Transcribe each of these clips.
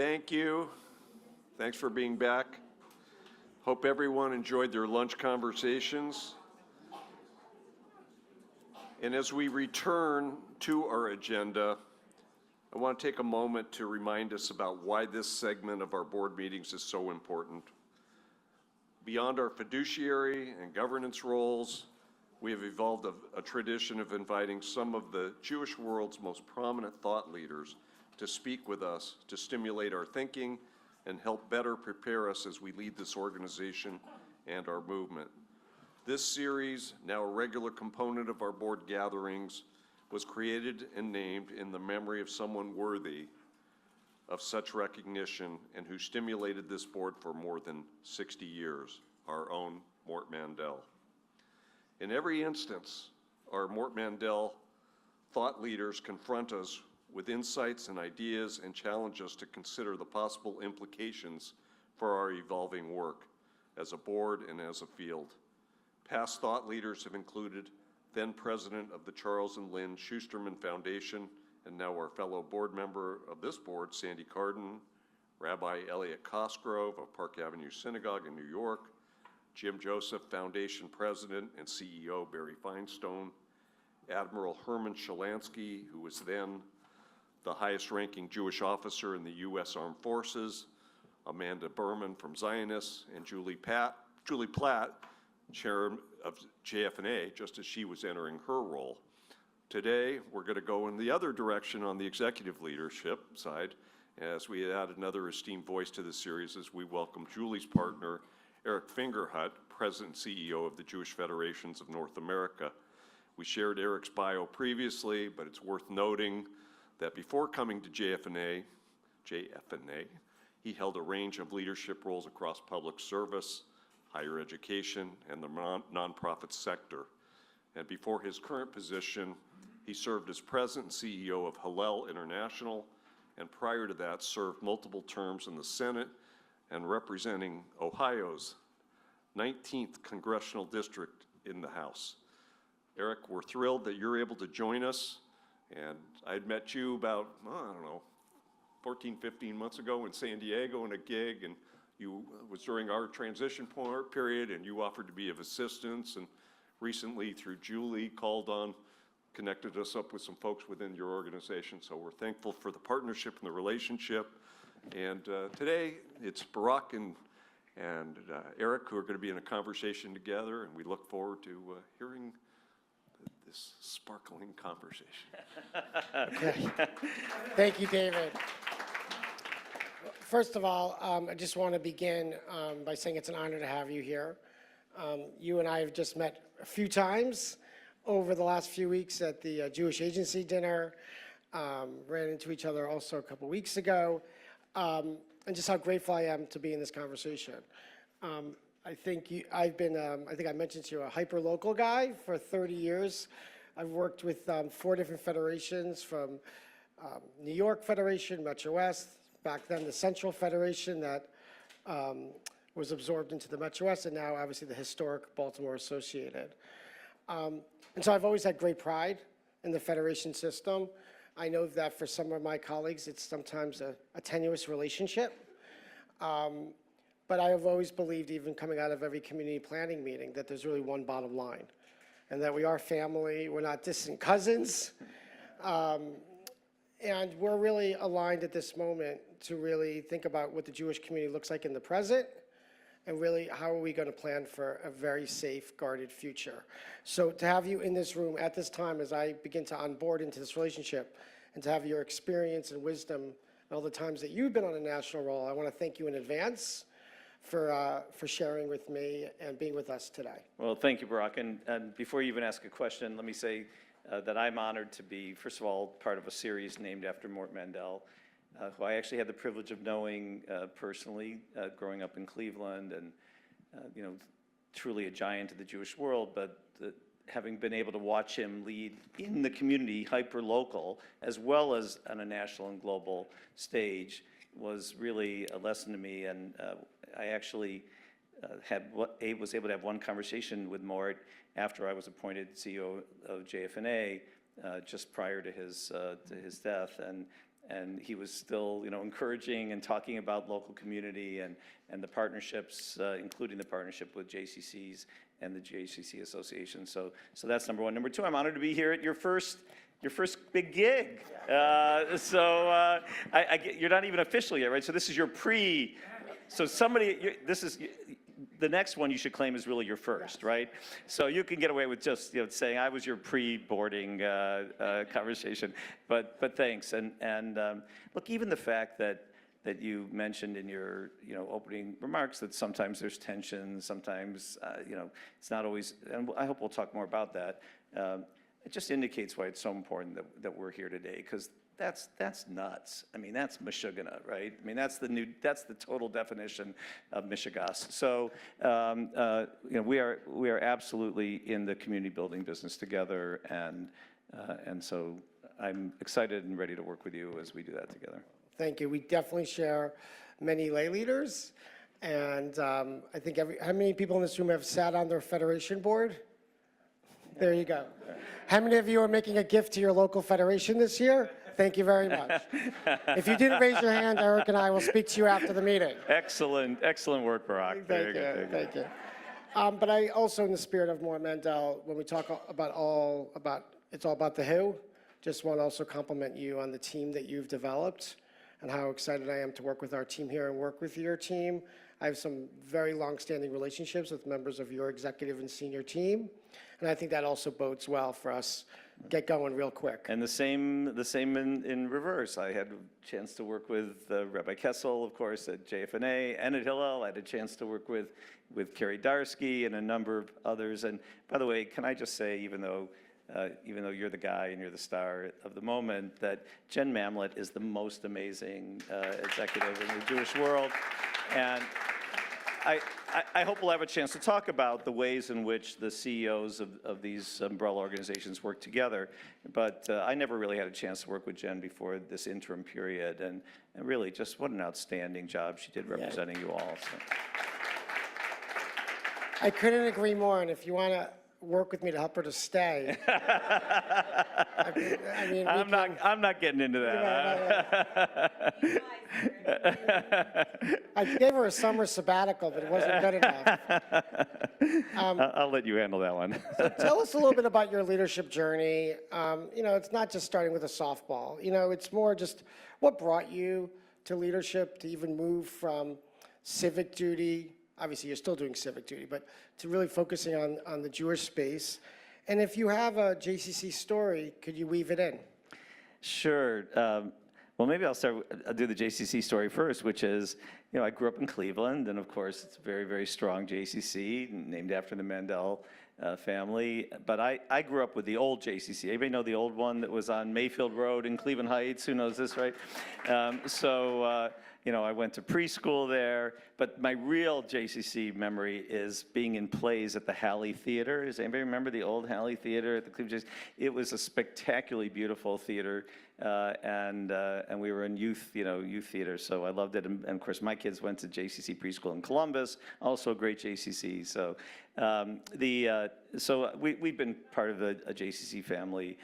Thank you. Thanks for being back. Hope everyone enjoyed their lunch conversations. And as we return to our agenda, I want to take a moment to remind us about why this segment of our board meetings is so important. Beyond our fiduciary and governance roles, we have evolved a tradition of inviting some of the Jewish world's most prominent thought leaders to speak with us, to stimulate our thinking, and help better prepare us as we lead this organization and our movement. This series, now a regular component of our board gatherings, was created and named in the memory of someone worthy of such recognition and who stimulated this board for more than 60 years, our own Morton Mandel. In every instance, our Morton Mandel thought leaders confront us with insights and ideas and challenge us to consider the possible implications for our evolving work as a board and as a field. Past thought leaders have included then president of the Charles and Lynn Schusterman Foundation and now our fellow board member of this board, Sandy Carden, Rabbi Elliot Cosgrove of Park Avenue Synagogue in New York, Jim Joseph Foundation President and CEO Barry Feinstein, Admiral Herman Shalansky, who was then the highest-ranking Jewish officer in the U.S. Armed Forces, Amanda Berman from Zionists, and Julie Platt, chair of JF&A, just as she was entering her role. Today, we're going to go in the other direction on the executive leadership side, as we add another esteemed voice to the series as we welcome Julie's partner, Eric Fingerhut, President and CEO of the Jewish Federations of North America. We shared Eric's bio previously, but it's worth noting that before coming to JF&A, he held a range of leadership roles across public service, higher education, and the nonprofit sector. And before his current position, he served as president and CEO of Hillel International, and prior to that served multiple terms in the Senate and representing Ohio's 19th Congressional District in the House. Eric, we're thrilled that you're able to join us. And I'd met you about, I don't know, 14, 15 months ago in San Diego in a gig, and you was during our transition period, and you offered to be of assistance, and recently through Julie connected us up with some folks within your organization. So we're thankful for the partnership and the relationship. And today it's Barak and Eric who are going to be in a conversation together, and we look forward to hearing this sparkling conversation. Okay. Thank you, David. First of all, I just want to begin by saying it's an honor to have you here. You and I have just met a few times over the last few weeks at the Jewish Agency dinner, ran into each other also a couple weeks ago, and just how grateful I am to be in this conversation. I think I mentioned to you, a hyper-local guy for 30 years. I've worked with 4 different federations, from New York Federation, Metro West, back then the Central Federation that was absorbed into the Metro West, and now obviously the historic Baltimore Associated. And so I've always had great pride in the federation system. I know that for some of my colleagues, it's sometimes a tenuous relationship. But I have always believed, even coming out of every community planning meeting, that there's really one bottom line, and that we are family, we're not distant cousins. And we're really aligned at this moment to really think about what the Jewish community looks like in the present, and really how are we going to plan for a very safe, guarded future. So to have you in this room at this time as I begin to onboard into this relationship, and to have your experience and wisdom and all the times that you've been on a national role, I want to thank you in advance for sharing with me and being with us today. Well, thank you, Barak. And before you even ask a question, let me say that I'm honored to be, first of all, part of a series named after Morton Mandel, who I actually had the privilege of knowing personally, growing up in Cleveland, and truly a giant of the Jewish world, but having been able to watch him lead in the community, hyper-local, as well as on a national and global stage, was really a lesson to me. And I actually was able to have one conversation with Mort after I was appointed CEO of JF&A, just prior to his death, and he was still, encouraging and talking about local community and the partnerships, including the partnership with JCCs and the JCC Association. So that's number one. Number two, I'm honored to be here at your first big gig. You're not even official yet, right? So this is your so the next one you should claim is really your first, right? So you can get away with just saying I was your pre-boarding conversation, but thanks. And look, even the fact that you mentioned in your opening remarks that sometimes there's tension, sometimes it's not always, and I hope we'll talk more about that. It just indicates why it's so important that we're here today, because that's nuts. I mean, that's Michigan, right? I mean, that's the total definition of Michigas. So, we are absolutely in the community building business together, and so I'm excited and ready to work with you as we do that together. Thank you. We definitely share many lay leaders, and I think how many people in this room have sat on their federation board? There you go. How many of you are making a gift to your local federation this year? Thank you very much. If you didn't raise your hand, Eric and I will speak to you after the meeting. Excellent work, Barack. Thank you. But I also, in the spirit of Morton Mandel, when we talk it's all about the who, just want to also compliment you on the team that you've developed and how excited I am to work with our team here and work with your team. I have some very long-standing relationships with members of your executive and senior team, and I think that also bodes well for us get going real quick. And the same in reverse. I had a chance to work with Rabbi Kessel, of course, at JFNA and at Hillel. I had a chance to work with Kerry Darsky and a number of others. And by the way, can I just say, even though you're the guy and you're the star of the moment, that Jen Mamlet is the most amazing executive in the Jewish world. And I hope we'll have a chance to talk about the ways in which the CEOs of these umbrella organizations work together. But I never really had a chance to work with Jen before this interim period. And really, just what an outstanding job she did representing you all. So. I couldn't agree more. And if you want to work with me to help her to stay. I mean, I'm not getting into that. I gave her a summer sabbatical, but it wasn't good enough. I'll let you handle that one. So tell us a little bit about your leadership journey. It's not just starting with a softball. It's more just what brought you to leadership, to even move from civic duty. Obviously, you're still doing civic duty, but to really focusing on the Jewish space. And if you have a JCC story, could you weave it in? Sure. Well, maybe I'll do the JCC story first, which is, I grew up in Cleveland, and of course, it's a very, very strong JCC, named after the Mandel family. But I grew up with the old JCC. Anybody know the old one that was on Mayfield Road in Cleveland Heights? Who knows this, right? I went to preschool there, but my real JCC memory is being in plays at the Halley Theater. Does anybody remember the old Halley Theater at the Cleveland JCC? It was a spectacularly beautiful theater, and we were in youth theater, so I loved it. And of course, my kids went to JCC preschool in Columbus, also a great JCC. So we've been part of a JCC family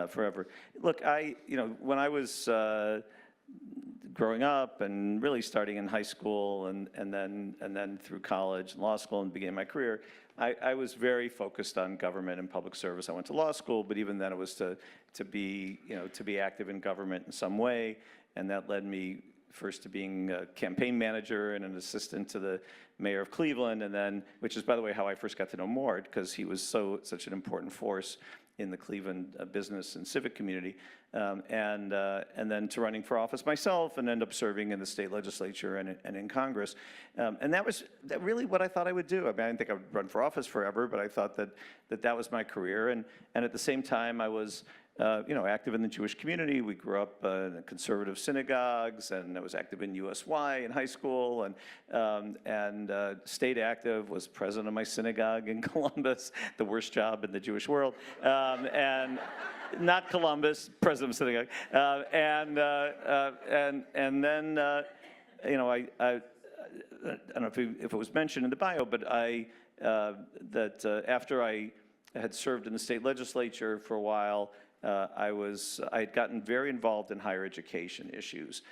forever. Look, when I was growing up and really starting in high school and then through college and law school and began my career, I was very focused on government and public service. I went to law school, but even then it was to be active in government in some way, and that led me first to being a campaign manager and an assistant to the mayor of Cleveland, and then, which is, by the way, how I first got to know Mort, because he was such an important force in the Cleveland business and civic community, and then to running for office myself, and end up serving in the state legislature and in Congress. And that was really what I thought I would do. I mean, I didn't think I would run for office forever, but I thought that was my career. And at the same time, I was active in the Jewish community. We grew up in conservative synagogues, and I was active in USY in high school, and stayed active, was president of my synagogue in Columbus, the worst job in the Jewish world, and not Columbus, president of synagogue, and then I don't know if it was mentioned in the bio, but after I had served in the state legislature for a while, I had gotten very involved in higher education issues.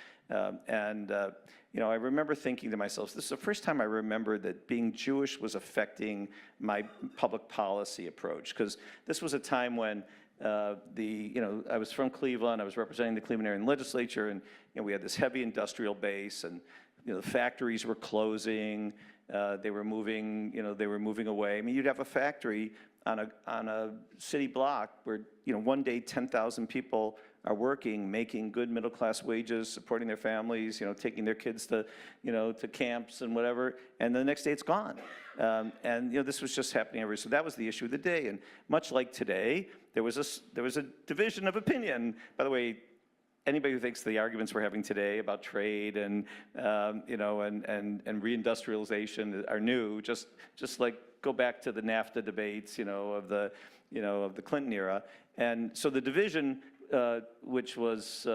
You know, I remember thinking to myself, this is the first time I remember that being Jewish was affecting my public policy approach, because this was a time when you know, I was from Cleveland, I was representing the Cleveland area legislature, and, you know, we had this heavy industrial base, and, you know, the factories were closing, they were moving, you know, they were moving away. I mean, you'd have a factory on a city block where, you know, one day 10,000 people are working, making good middle-class wages, supporting their families, you know, taking their kids to, you know, to camps and whatever, and the next day it's gone. And, you know, this was just happening everywhere. So that was the issue of the day. And much like today, there was a division of opinion. By the way, anybody who thinks the arguments we're having today about trade and, you know, and reindustrialization are new, just like go back to the NAFTA debates, you know, of the Clinton era. And so the division, which was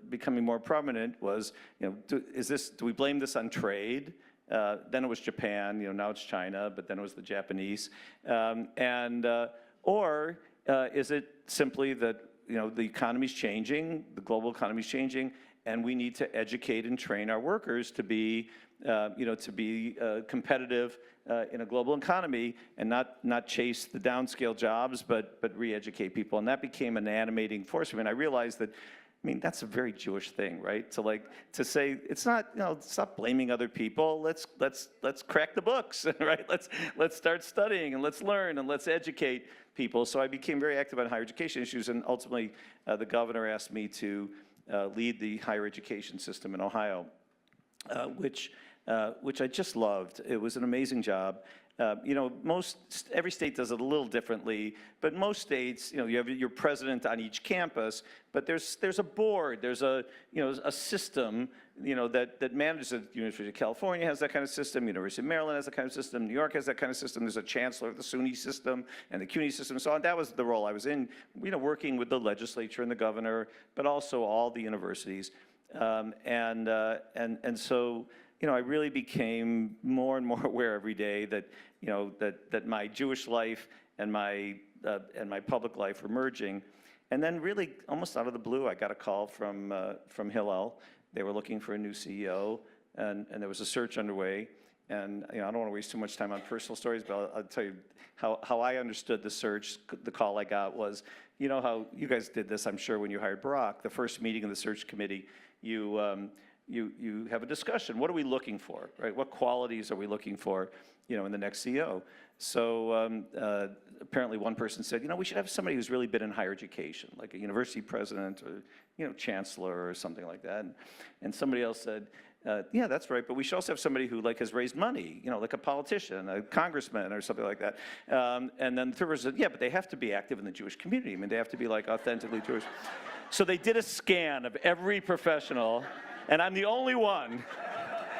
becoming more prominent, was, you know, do we blame this on trade? Then it was Japan, you know, now it's China, but then it was the Japanese. Or is it simply that, you know, the economy's changing, the global economy's changing, and we need to educate and train our workers to be, you know, to be competitive in a global economy, and not chase the downscale jobs, but re-educate people. And that became an animating force for me. And I realized that, I mean, that's a very Jewish thing, right? To say it's not, you know, stop blaming other people. Let's crack the books, right? Let's start studying, and let's learn, and let's educate people. So I became very active on higher education issues, and ultimately the governor asked me to lead the higher education system in Ohio, which I just loved. It was an amazing job. You know, every state does it a little differently, but most states, you know, you have your president on each campus, but there's a board, there's a, you know, a system, you know, that manages it. University of California has that kind of system, University of Maryland has that kind of system, New York has that kind of system, there's a chancellor of the SUNY system and the CUNY system, and so on. That was the role I was in, you know, working with the legislature and the governor, but also all the universities. And so, you know, I really became more and more aware every day that, you know, that my Jewish life and my public life were merging. And then really, almost out of the blue, I got a call from Hillel. They were looking for a new CEO, and there was a search underway. And, you know, I don't want to waste too much time on personal stories, but I'll tell you how I understood the search. The call I got was, you know how you guys did this, I'm sure, when you hired Barack. The first meeting of the search committee, you have a discussion. What are we looking for, right? What qualities are we looking for, you know, in the next CEO? So apparently one person said, you know, we should have somebody who's really been in higher education, like a university president or, you know, chancellor or something like that. And somebody else said, yeah, that's right, but we should also have somebody who, like, has raised money, you know, like a politician, a congressman or something like that. And then the third person said, yeah, but they have to be active in the Jewish community. I mean, they have to be, like, authentically Jewish. So they did a scan of every professional, and I'm the only one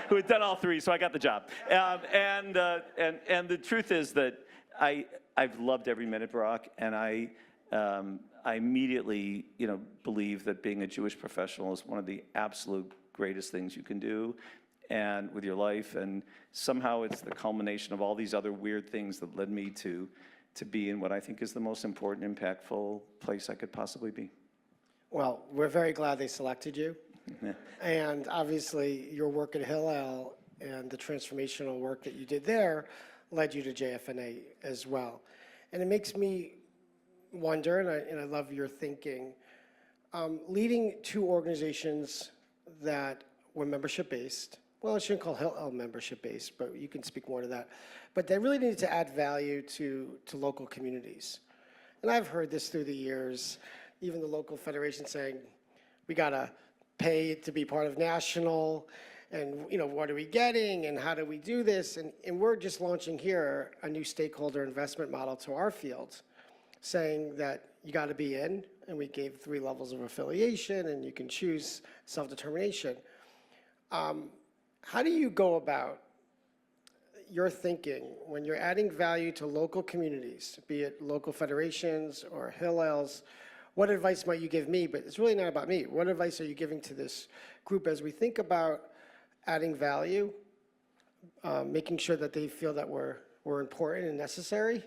who had done all three, so I got the job. And the truth is that I've loved every minute, Barack, and I immediately, you know, believe that being a Jewish professional is one of the absolute greatest things you can do and with your life, and somehow it's the culmination of all these other weird things that led me to be in what I think is the most important, impactful place I could possibly be. Well, we're very glad they selected you. And obviously, your work at Hillel and the transformational work that you did there led you to JFNA as well. And it makes me wonder, and I love your thinking, leading two organizations that were membership-based. Well, I shouldn't call Hillel membership-based, but you can speak more to that. But they really needed to add value to local communities. And I've heard this through the years, even the local federation saying, we got to pay to be part of national, and, you know, what are we getting, and how do we do this? And we're just launching here a new stakeholder investment model to our field, saying that you got to be in, and we gave 3 levels of affiliation, and you can choose self-determination. How do you go about your thinking when you're adding value to local communities, be it local federations or Hillels? What advice might you give me? But it's really not about me. What advice are you giving to this group as we think about adding value, making sure that they feel that we're important and necessary?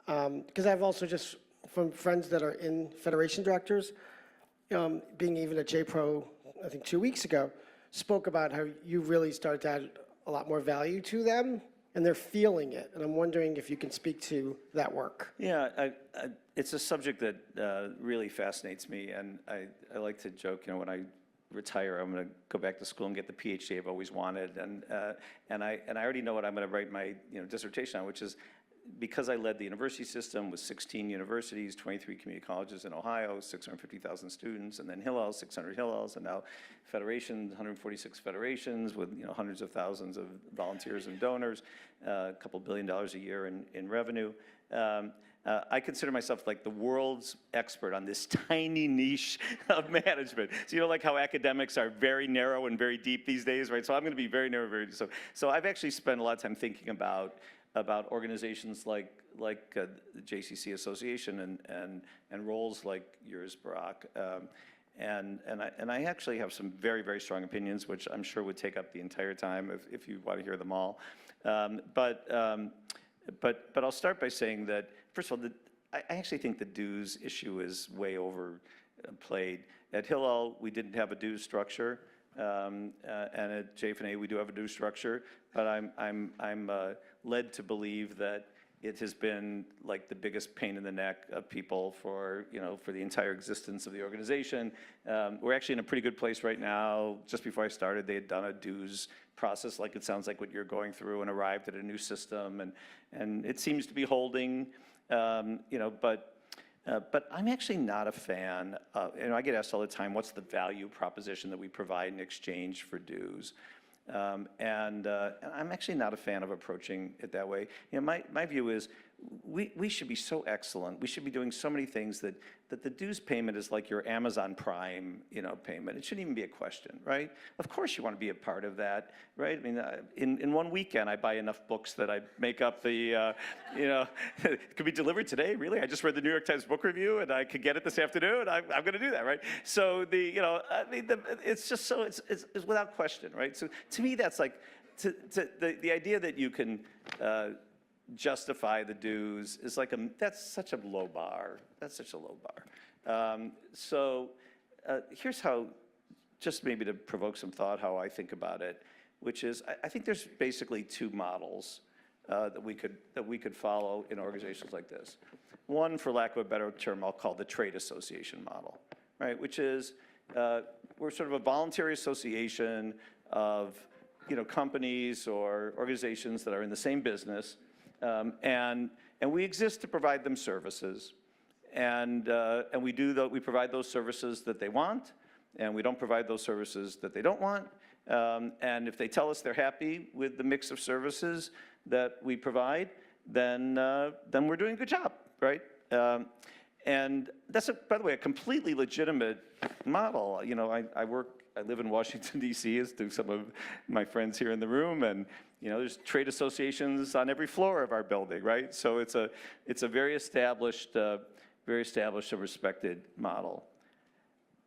Because I've also just from friends that are in Federation directors, being even at JPRO, I think 2 weeks ago, spoke about how you really started to add a lot more value to them, and they're feeling it. And I'm wondering if you can speak to that work. Yeah, it's a subject that really fascinates me, and I like to joke, when I retire, I'm going to go back to school and get the PhD I've always wanted, and I already know what I'm going to write my dissertation on, which is because I led the university system with 16 universities, 23 community colleges in Ohio, 650,000 students, and then Hillel, 600 Hillels, and now Federation, 146 federations with hundreds of thousands of volunteers and donors, a couple $1 billion a year in revenue. I consider myself like the world's expert on this tiny niche of management. So like how academics are very narrow and very deep these days, right? So I'm going to be very narrow, very deep. So I've actually spent a lot of time thinking about organizations like the JCC Association and roles like yours, Barack. And I actually have some very, very strong opinions, which I'm sure would take up the entire time if you want to hear them all. But I'll start by saying that, first of all, I actually think the dues issue is way overplayed. At Hillel, we didn't have a dues structure, and at JFNA, we do have a dues structure. But I'm led to believe that it has been like the biggest pain in the neck of people for the entire existence of the organization. We're actually in a pretty good place right now. Just before I started, they had done a dues process, like it sounds like what you're going through, and arrived at a new system, and it seems to be holding. But I'm actually not a fan of, I get asked all the time, what's the value proposition that we provide in exchange for dues? And I'm actually not a fan of approaching it that way. My view is we should be so excellent. We should be doing so many things that the dues payment is like your Amazon Prime, payment. It shouldn't even be a question, right? Of course you want to be a part of that, right? I mean, in one weekend I buy enough books that I make up the, it could be delivered today, really? I just read the New York Times book review and I could get it this afternoon. I'm going to do that, right? So it's just so, it's without question, right? So to me, that's like, the idea that you can justify the dues is like that's such a low bar. That's such a low bar. Here's how, just maybe to provoke some thought, how I think about it, which is I think there's basically two models that we could follow in organizations like this. One, for lack of a better term, I'll call the trade association model, right? Which is we're sort of a voluntary association of companies or organizations that are in the same business. And we exist to provide them services, and we provide those services that they want, and we don't provide those services that they don't want. And if they tell us they're happy with the mix of services that we provide, then we're doing a good job, right? And that's, by the way, a completely legitimate model. I live in Washington, D.C., as do some of my friends here in the room, and there's trade associations on every floor of our building, right? So it's a very established and respected model.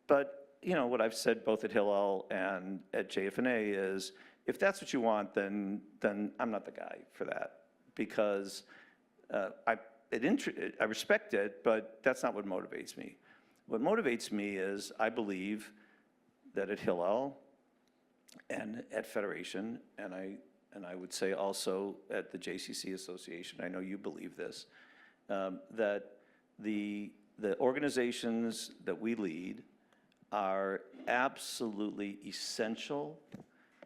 But what I've said both at Hillel and at JFNA is, if that's what you want, then I'm not the guy for that, because I respect it, but that's not what motivates me. What motivates me is I believe that at Hillel and at Federation, and I would say also at the JCC Association, I know you believe this, that the organizations that we lead are absolutely essential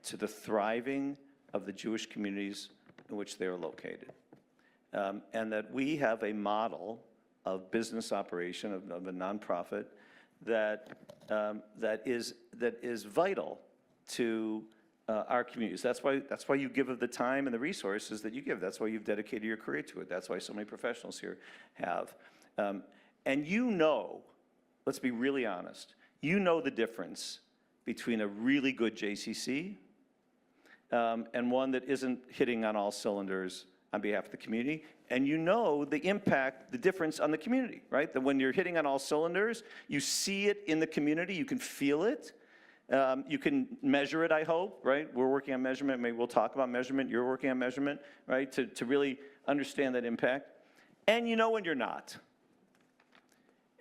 to the thriving of the Jewish communities in which they are located. And that we have a model of business operation, of a nonprofit, that is vital to our communities. That's why you give of the time and the resources that you give. That's why you've dedicated your career to it. That's why so many professionals here have. And let's be really honest, the difference between a really good JCC and one that isn't hitting on all cylinders on behalf of the community, and the impact, the difference on the community, right? That when you're hitting on all cylinders, you see it in the community, you can feel it, you can measure it, I hope, right? We're working on measurement, maybe we'll talk about measurement, you're working on measurement, right? To really understand that impact. And when you're not,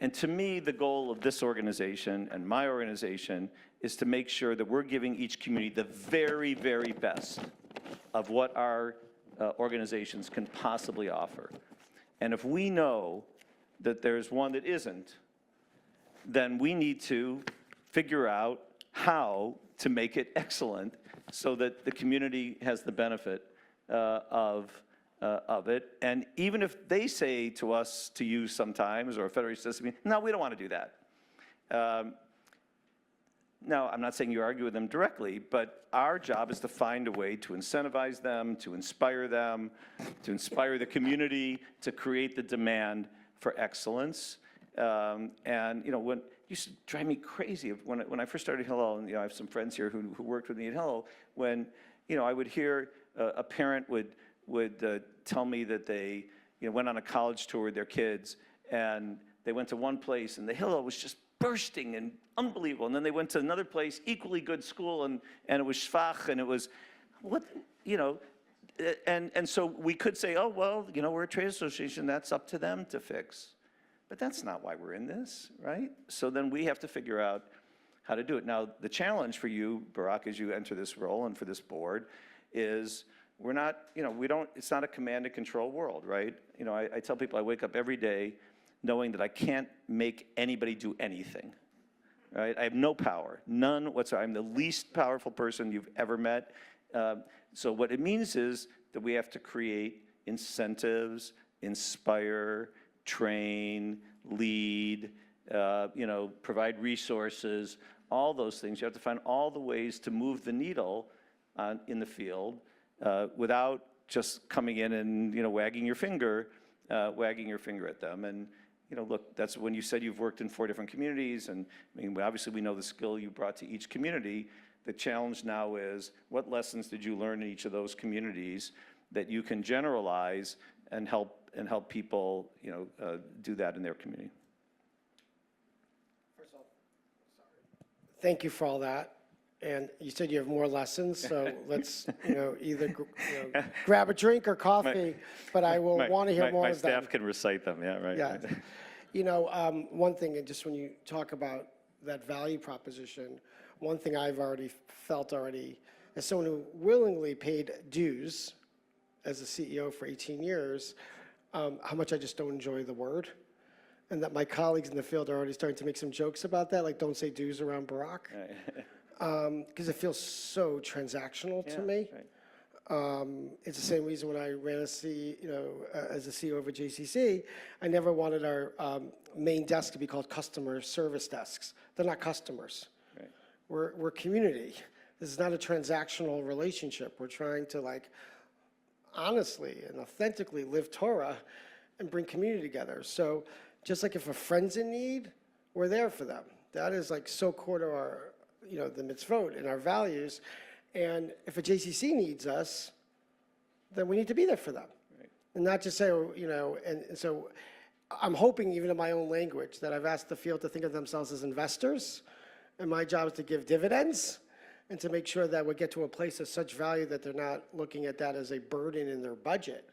And to me, the goal of this organization and my organization is to make sure that we're giving each community the very, very best of what our organizations can possibly offer. And if we know that there's one that isn't, then we need to figure out how to make it excellent so that the community has the benefit of it. And even if they say to us, to you sometimes, or a federation says to me, no, we don't want to do that. Now, I'm not saying you argue with them directly, but our job is to find a way to incentivize them, to inspire the community, to create the demand for excellence. And, you know, when it used to drive me crazy when I first started Hillel, and, you know, I have some friends here who worked with me at Hillel, when, you know, I would hear a parent would tell me that they, you know, went on a college tour with their kids, and they went to one place, and the Hillel was just bursting and unbelievable. And then they went to another place, equally good school, and it was schwach, and it was, what, you know, and so we could say, oh, well, you know, we're a trade association, that's up to them to fix. But that's not why we're in this, right? So then we have to figure out how to do it. Now, the challenge for you, Barak, as you enter this role and for this board is we're not, you know, it's not a command and control world, right? You know, I tell people I wake up every day knowing that I can't make anybody do anything, right? I have no power, none whatsoever. I'm the least powerful person you've ever met. So what it means is that we have to create incentives, inspire, train, lead, you know, provide resources, all those things. You have to find all the ways to move the needle in the field without just coming in and, you know, wagging your finger at them. And, you know, look, that's when you said you've worked in 4 different communities, and I mean, obviously we know the skill you brought to each community. The challenge now is, what lessons did you learn in each of those communities that you can generalize and help people, you know, do that in their community? First of all, thank you for all that. And you said you have more lessons, so let's, you know, either grab a drink or coffee, but I will want to hear more of them. My staff can recite them, yeah, right. Yeah. You know, one thing, and just when you talk about that value proposition, one thing I've already felt as someone who willingly paid dues as a CEO for 18 years, how much I just don't enjoy the word. And that my colleagues in the field are already starting to make some jokes about that, like don't say dues around Barak. Because it feels so transactional to me. Right. It's the same reason when I ran as a CEO of a JCC, I never wanted our main desk to be called customer service desks. They're not customers. Right. We're community. This is not a transactional relationship. We're trying to, like, honestly and authentically live Torah and bring community together. So just like if a friend's in need, we're there for them. That is like so core to our, you know, the mitzvot and our values. And if a JCC needs us, then we need to be there for them. Right. And not just say, you know, and so I'm hoping, even in my own language, that I've asked the field to think of themselves as investors, and my job is to give dividends and to make sure that we get to a place of such value that they're not looking at that as a burden in their budget.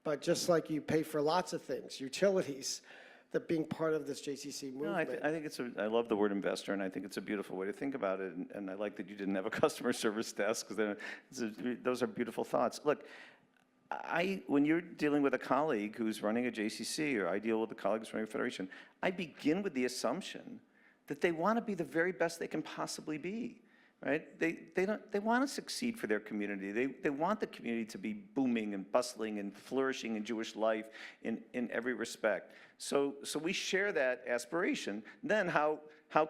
But just like you pay for lots of things, utilities, that being part of this JCC movement. No, I think I love the word investor, and I think it's a beautiful way to think about it. And I like that you didn't have a customer service desk, because those are beautiful thoughts. Look, when you're dealing with a colleague who's running a JCC, or I deal with a colleague who's running a federation, I begin with the assumption that they want to be the very best they can possibly be. Right? They want to succeed for their community. They want the community to be booming and bustling and flourishing in Jewish life in every respect. So we share that aspiration. Then how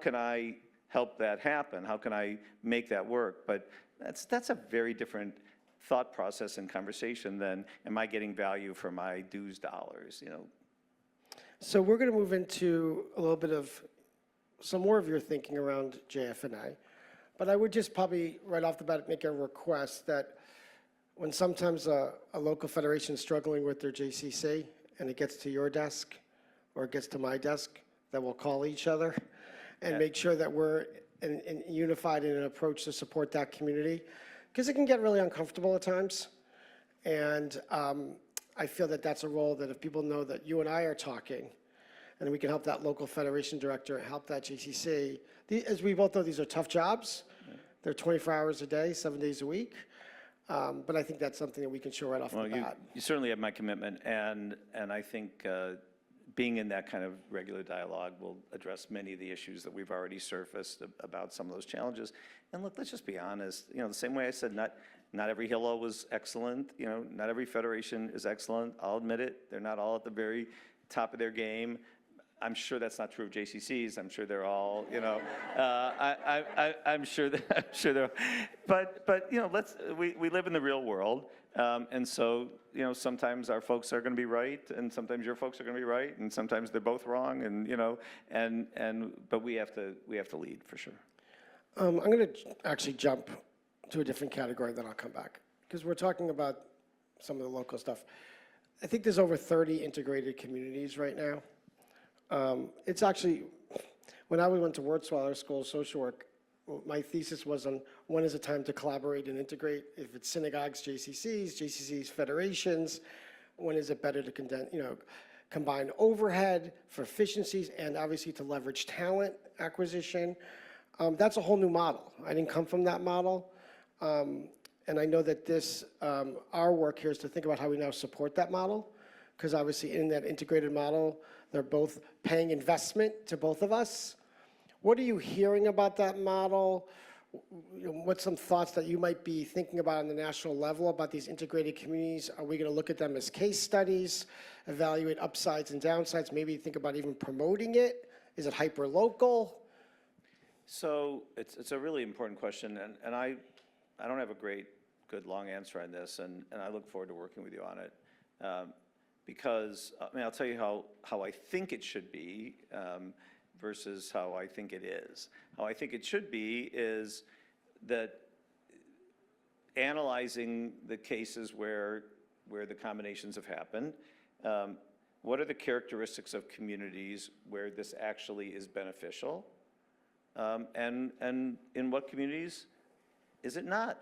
can I help that happen? How can I make that work? But that's a very different thought process and conversation than, am I getting value for my dues dollars, you know? So we're going to move into a little bit of some more of your thinking around JF&I. But I would just probably, right off the bat, make a request that when sometimes a local federation is struggling with their JCC and it gets to your desk or it gets to my desk, that we'll call each other and make sure that we're unified in an approach to support that community. Because it can get really uncomfortable at times. And I feel that that's a role that if people know that you and I are talking, and we can help that local federation director, help that JCC. As we both know, these are tough jobs. They're 24 hours a day, 7 days a week. But I think that's something that we can show right off the bat. You certainly have my commitment, and I think being in that kind of regular dialogue will address many of the issues that we've already surfaced about some of those challenges. And look, let's just be honest, the same way I said not every HILO was excellent, not every federation is excellent. I'll admit it, they're not all at the very top of their game. I'm sure that's not true of JCCs. I'm sure they're all, I'm sure they're, but we live in the real world, and so sometimes our folks are going to be right, and sometimes your folks are going to be right, and sometimes they're both wrong, and but we have to lead for sure. I'm going to actually jump to a different category, then I'll come back, because we're talking about some of the local stuff. I think there's over 30 integrated communities right now. It's actually, when I went to Wurzweiler School of Social Work, my thesis was on when is it time to collaborate and integrate, if it's synagogues, JCCs, federations, when is it better to combine overhead for efficiencies and obviously to leverage talent acquisition. That's a whole new model. I didn't come from that model. And I know that our work here is to think about how we now support that model, because obviously in that integrated model, they're both paying investment to both of us. What are you hearing about that model? What's some thoughts that you might be thinking about on the national level about these integrated communities? Are we going to look at them as case studies, evaluate upsides and downsides, maybe think about even promoting it? Is it hyper-local? So it's a really important question, and I don't have a good long answer on this, and I look forward to working with you on it. Because, I'll tell you how I think it should be versus how I think it is. How I think it should be is that analyzing the cases where the combinations have happened, what are the characteristics of communities where this actually is beneficial, and in what communities is it not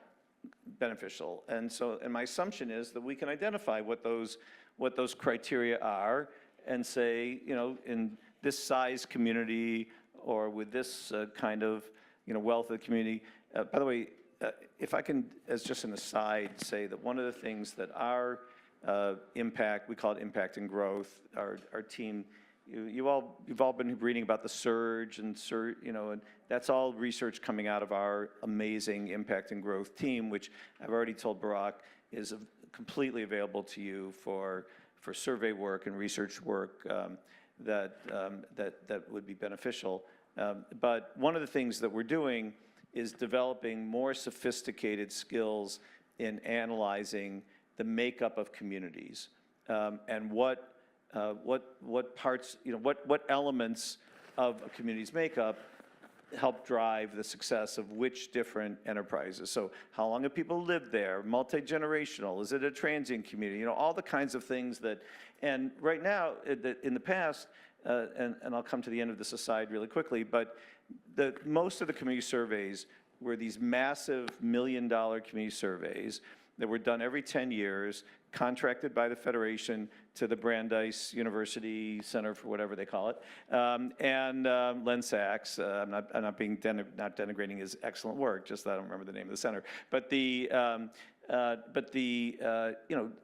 beneficial? And my assumption is that we can identify what those criteria are and say, in this size community or with this kind of, wealth of the community. By the way, if I can, as just an aside, say that one of the things that our impact, we call it impact and growth, our team, you've all been reading about the surge and that's all research coming out of our amazing impact and growth team, which I've already told Barack is completely available to you for survey work and research work that would be beneficial. But one of the things that we're doing is developing more sophisticated skills in analyzing the makeup of communities and what parts, what elements of a community's makeup help drive the success of which different enterprises. So how long have people lived there? Multi-generational? Is it a transient community? All the kinds of things that, and right now, in the past, and I'll come to the end of this aside really quickly, but most of the community surveys were these massive $1 million community surveys that were done every 10 years, contracted by the Federation to the Brandeis University Center for whatever they call it, and Len Sachs. I'm not denigrating his excellent work, just that I don't remember the name of the center. But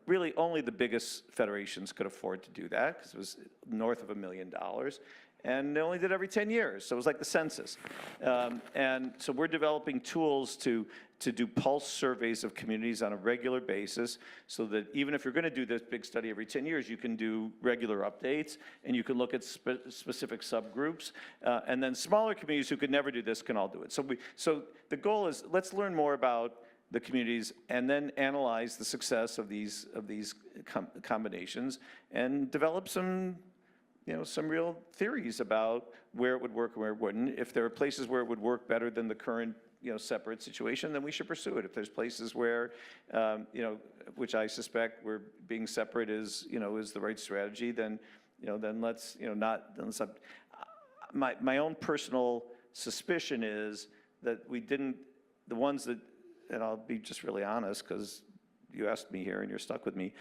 really only the biggest federations could afford to do that because it was north of $1 million. And they only did every 10 years, so it was like the census. And so we're developing tools to do pulse surveys of communities on a regular basis so that even if you're going to do this big study every 10 years, you can do regular updates and you can look at specific subgroups. And then smaller communities who could never do this can all do it. So the goal is let's learn more about the communities and then analyze the success of these combinations and develop some real theories about where it would work and where it wouldn't. If there are places where it would work better than the current, separate situation, then we should pursue it. If there's places where, which I suspect where being separate is the right strategy, then, then let's, my own personal suspicion is that we didn't, the ones that, and I'll be just really honest because you asked me here and you're stuck with me,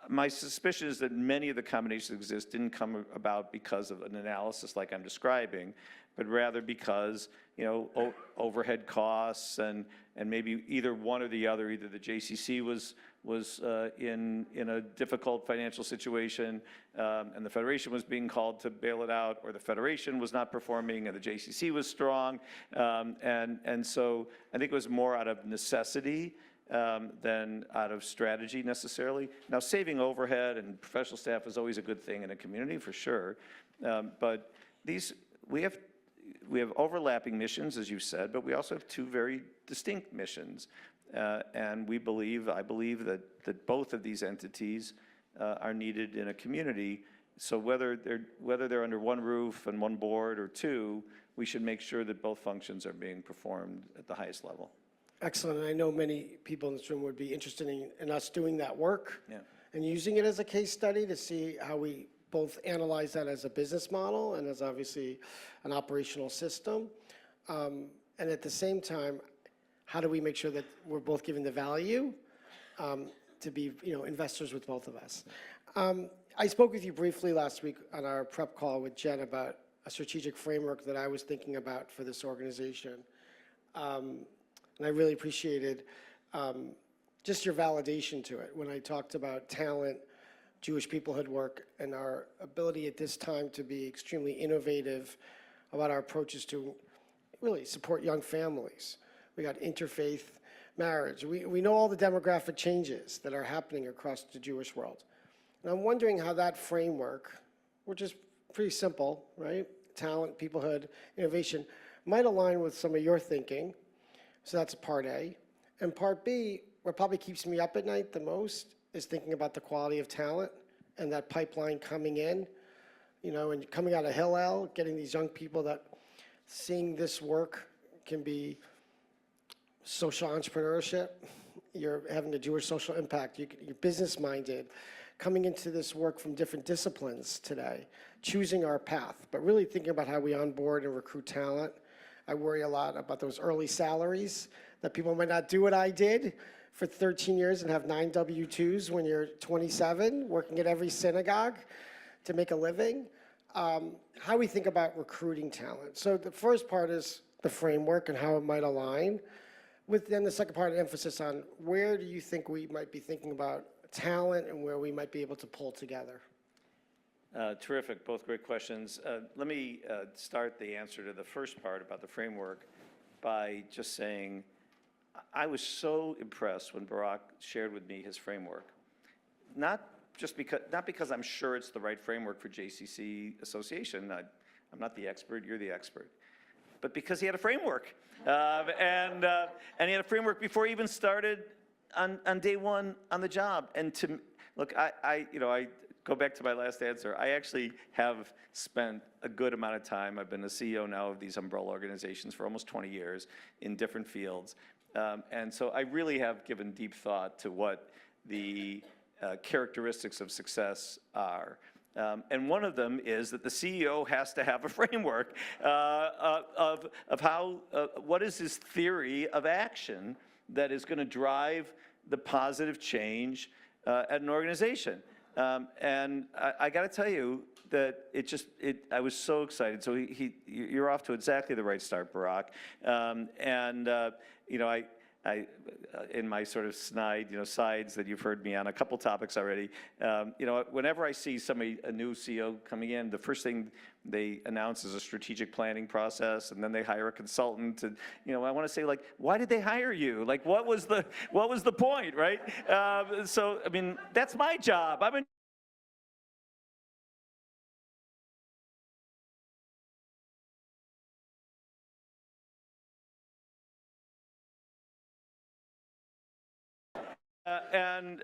My suspicion is that many of the combinations that exist didn't come about because of an analysis like I'm describing, but rather because, you know, overhead costs and maybe either one or the other, either the JCC was in a difficult financial situation, and the Federation was being called to bail it out, or the Federation was not performing and the JCC was strong. And so I think it was more out of necessity than out of strategy necessarily. Now, saving overhead and professional staff is always a good thing in a community, for sure. But we have overlapping missions, as you said, but we also have two very distinct missions. And I believe that both of these entities are needed in a community. So whether they're under one roof and one board or two, we should make sure that both functions are being performed at the highest level. Excellent, and I know many people in this room would be interested in us doing that work. Yeah. And using it as a case study to see how we both analyze that as a business model and as obviously an operational system. And at the same time, how do we make sure that we're both giving the value to be, you know, investors with both of us. I spoke with you briefly last week on our prep call with Jen about a strategic framework that I was thinking about for this organization. And I really appreciated just your validation to it when I talked about talent, Jewish peoplehood work, and our ability at this time to be extremely innovative about our approaches to really support young families. We got interfaith marriage. We know all the demographic changes that are happening across the Jewish world. And I'm wondering how that framework, which is pretty simple, right? Talent, peoplehood, innovation, might align with some of your thinking. So that's part A. And part B, what probably keeps me up at night the most is thinking about the quality of talent and that pipeline coming in, you know, and coming out of Hillel, getting these young people that seeing this work can be social entrepreneurship. You're having a Jewish social impact. You're business-minded, coming into this work from different disciplines today, choosing our path, but really thinking about how we onboard and recruit talent. I worry a lot about those early salaries, that people might not do what I did for 13 years and have 9 W-2s when you're 27, working at every synagogue to make a living. How we think about recruiting talent. So the first part is the framework and how it might align. With then the second part, emphasis on where do you think we might be thinking about talent and where we might be able to pull together? Terrific, both great questions. Let me start the answer to the first part about the framework by just saying I was so impressed when Barak shared with me his framework. Not because I'm sure it's the right framework for JCC Association. I'm not the expert, you're the expert. But because he had a framework. And he had a framework before he even started on day one on the job. And look, I go back to my last answer. I actually have spent a good amount of time. I've been the CEO now of these umbrella organizations for almost 20 years in different fields. And so I really have given deep thought to what the characteristics of success are. And one of them is that the CEO has to have a framework of how, what is his theory of action that is going to drive the positive change at an organization. And I got to tell you that I was so excited. So you're off to exactly the right start, Barak. I in my sort of snide, sides that you've heard me on a couple topics already, whenever I see a new CEO coming in, the first thing they announce is a strategic planning process, and then they hire a consultant. And I want to say, like, why did they hire you? Like, what was the point, right? So I mean, that's my job. And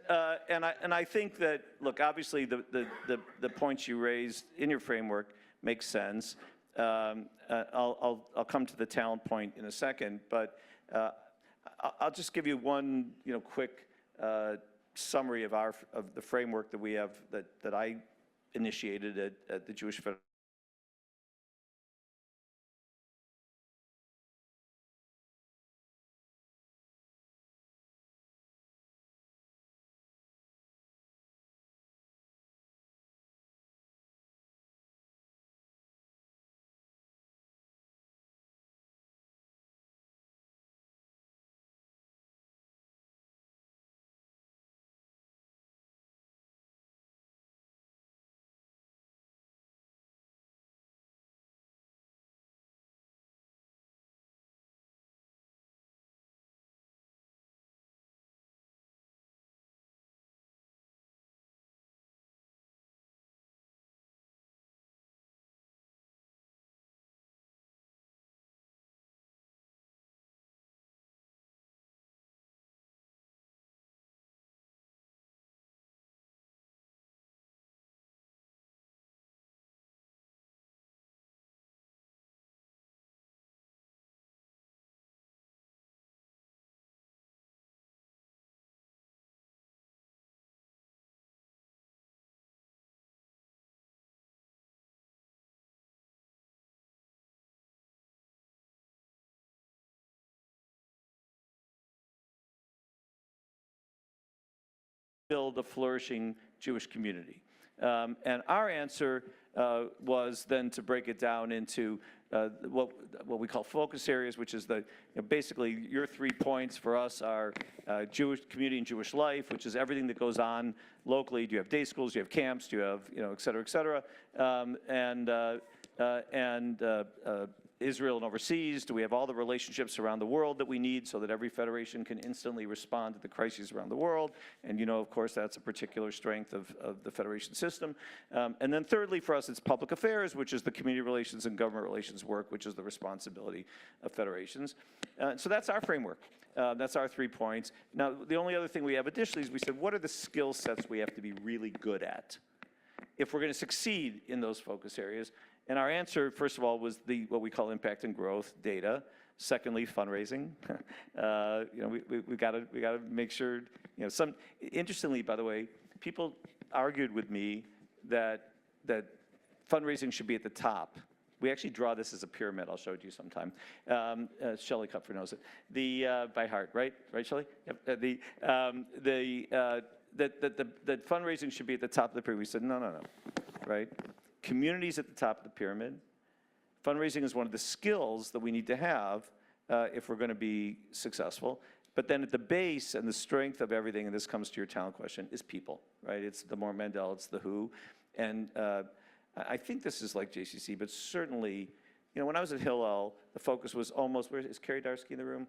I think that, look, obviously the points you raised in your framework make sense. I'll come to the talent point in a second, but I'll just give you one quick summary of the framework that we have that I initiated at the Jewish Federation. build a flourishing Jewish community? And our answer was then to break it down into what we call focus areas, which is basically your 3 points for us are Jewish community and Jewish life, which is everything that goes on locally. Do you have day schools? Do you have camps? Do you have, et cetera, et cetera? Israel and overseas? Do we have all the relationships around the world that we need so that every federation can instantly respond to the crises around the world? And of course, that's a particular strength of the federation system. And then thirdly, for us, it's public affairs, which is the community relations and government relations work, which is the responsibility of federations. So that's our framework. That's our 3 points. Now, the only other thing we have additionally is we said, what are the skill sets we have to be really good at if we're going to succeed in those focus areas? And our answer, first of all, was what we call impact and growth data. Secondly, fundraising. We got to make sure. Interestingly, by the way, people argued with me that fundraising should be at the top. We actually draw this as a pyramid. I'll show it to you sometime. Shelley Kupfer knows it. By heart, right? Right, Shelley? Yep. That fundraising should be at the top of the pyramid. We said no, right? Communities at the top of the pyramid. Fundraising is one of the skills that we need to have if we're going to be successful. But then at the base and the strength of everything, and this comes to your talent question, is people, right? It's the more Mandel, it's the who. And I think this is like JCC, but certainly, when I was at Hillel, the focus was almost, is Carrie Darsky in the room?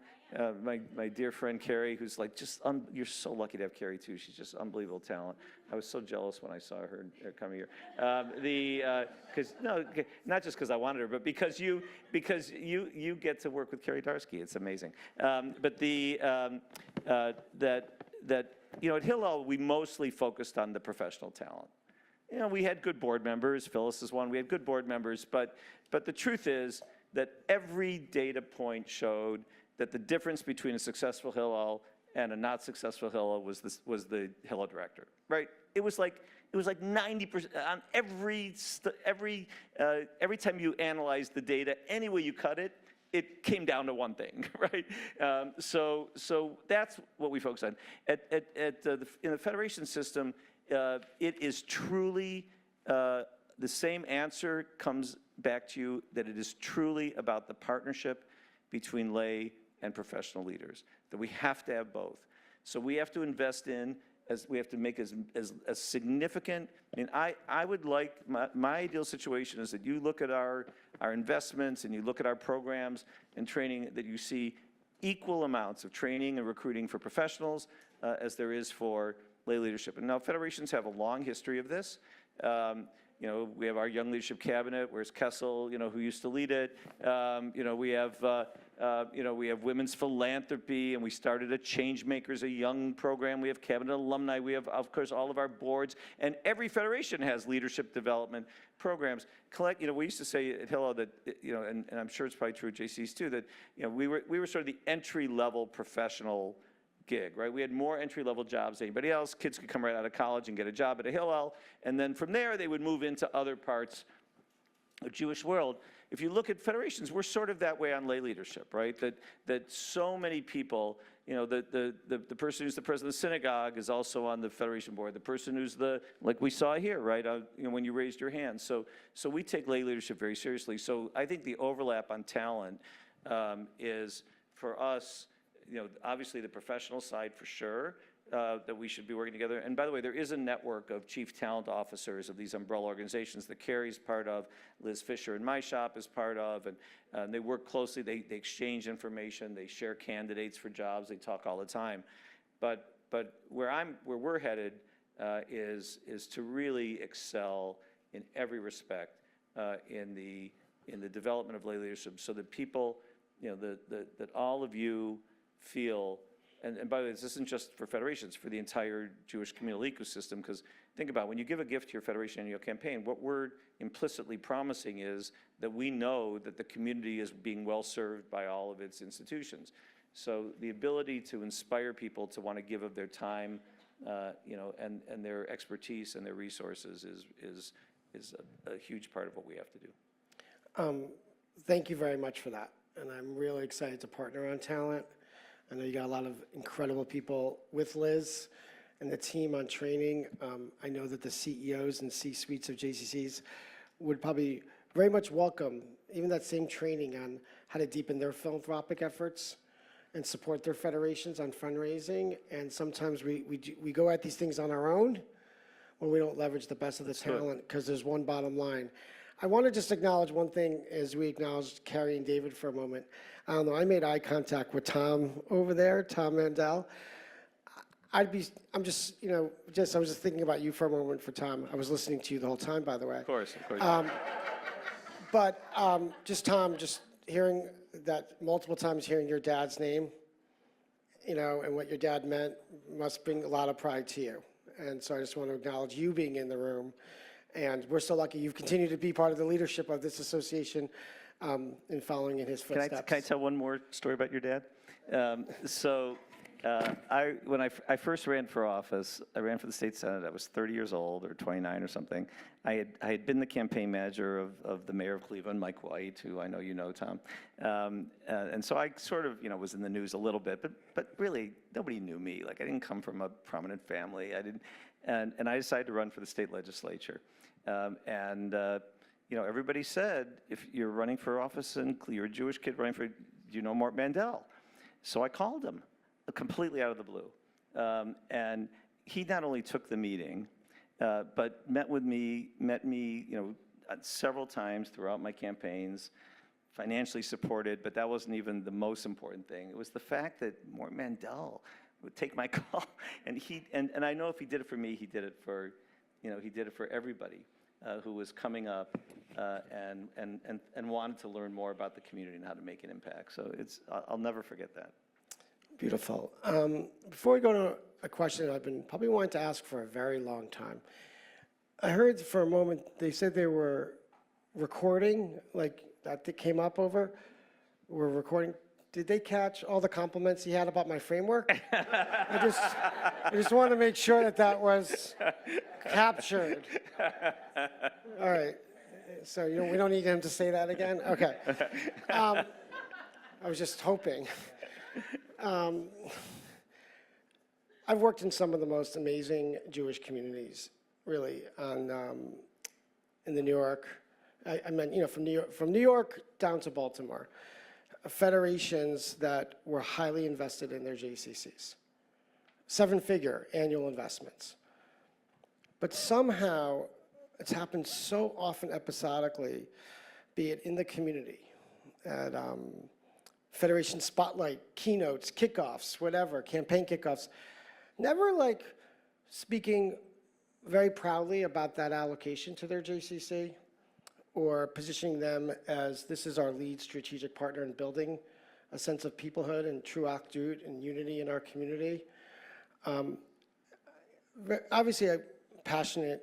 My dear friend Carrie, who's like you're so lucky to have Carrie too. She's just unbelievable talent. I was so jealous when I saw her come here. Not just because I wanted her, but because you get to work with Carrie Darsky. It's amazing. At Hillel, we mostly focused on the professional talent. We had good board members. Phyllis is one. We had good board members, but the truth is that every data point showed that the difference between a successful Hillel and a not successful Hillel was the Hillel director, right? It was like 90% on every time you analyzed the data, any way you cut it, it came down to one thing, right? So that's what we focus on. In the federation system, it is truly, the same answer comes back to you, that it is truly about the partnership between lay and professional leaders, that we have to have both. So we have to invest in, we have to make as significant, I would like, my ideal situation is that you look at our investments and you look at our programs and training, that you see equal amounts of training and recruiting for professionals as there is for lay leadership. And now federations have a long history of this. We have our young leadership cabinet. Where's Kessel? Who used to lead it? We have women's philanthropy, and we started a Change Makers, a young program. We have cabinet alumni. We have, of course, all of our boards, and every federation has leadership development programs. We used to say at Hillel that, and I'm sure it's probably true at JC's too, that we were sort of the entry-level professional gig, right? We had more entry-level jobs than anybody else. Kids could come right out of college and get a job at a Hillel, and then from there they would move into other parts of Jewish world. If you look at federations, we're sort of that way on lay leadership, right? That so many people, the person who's the president of the synagogue is also on the federation board. The person who's like we saw here, right? When you raised your hand. So we take lay leadership very seriously. So I think the overlap on talent is for us. Obviously the professional side for sure, that we should be working together. And by the way, there is a network of chief talent officers of these umbrella organizations that Carrie's part of, Liz Fisher in my shop is part of, and they work closely, they exchange information, they share candidates for jobs, they talk all the time. But where we're headed is to really excel in every respect in the development of lay leadership, so that people, that all of you feel, and by the way, this isn't just for federations, for the entire Jewish communal ecosystem, because think about it, when you give a gift to your federation annual campaign, what we're implicitly promising is that we know that the community is being well served by all of its institutions. So the ability to inspire people to want to give of their time, and their expertise and their resources is a huge part of what we have to do. Thank you very much for that, and I'm really excited to partner on talent. I know you got a lot of incredible people with Liz, and the team on training. I know that the CEOs and C-suites of JCCs would probably very much welcome even that same training on how to deepen their philanthropic efforts and support their federations on fundraising. And sometimes we go at these things on our own when we don't leverage the best of the talent, because there's one bottom line. I want to just acknowledge one thing as we acknowledged Carrie and David for a moment. I don't know, I made eye contact with Tom over there, Tom Mandel. I was just thinking about you for a moment for Tom. I was listening to you the whole time, by the way. Of course, of course. But just Tom, just hearing that multiple times, hearing your dad's name, and what your dad meant must bring a lot of pride to you. And so I just want to acknowledge you being in the room. And we're so lucky you've continued to be part of the leadership of this association in following in his footsteps. Can I tell one more story about your dad? When I first ran for office, I ran for the state senate. I was 30 years old or 29 or something. I had been the campaign manager of the mayor of Cleveland, Mike White, who I know you know, Tom. And so I sort of, was in the news a little bit, but really nobody knew me. Like, I didn't come from a prominent family. And I decided to run for the state legislature. Everybody said, if you're running for office and you're a Jewish kid running for, do you know Morton Mandel? So I called him, completely out of the blue. And he not only took the meeting, but met me, several times throughout my campaigns, financially supported, but that wasn't even the most important thing. It was the fact that Morton Mandel would take my call, and I know if he did it for me, he did it for everybody who was coming up and wanted to learn more about the community and how to make an impact. So I'll never forget that. Beautiful. Before we go to a question I've been probably wanting to ask for a very long time, I heard for a moment they said they were recording, like that came up over. We're recording. Did they catch all the compliments he had about my framework? I just want to make sure that was captured. All right. So we don't need him to say that again? Okay. I was just hoping. I've worked in some of the most amazing Jewish communities, really, in the New York. I meant, from New York down to Baltimore, federations that were highly invested in their JCCs, 7-figure annual investments. But somehow, it's happened so often episodically, be it in the community, at Federation Spotlight, keynotes, kickoffs, whatever, campaign kickoffs, never speaking very proudly about that allocation to their JCC or positioning them as this is our lead strategic partner in building a sense of peoplehood and true achdut and unity in our community. Obviously, I'm passionate,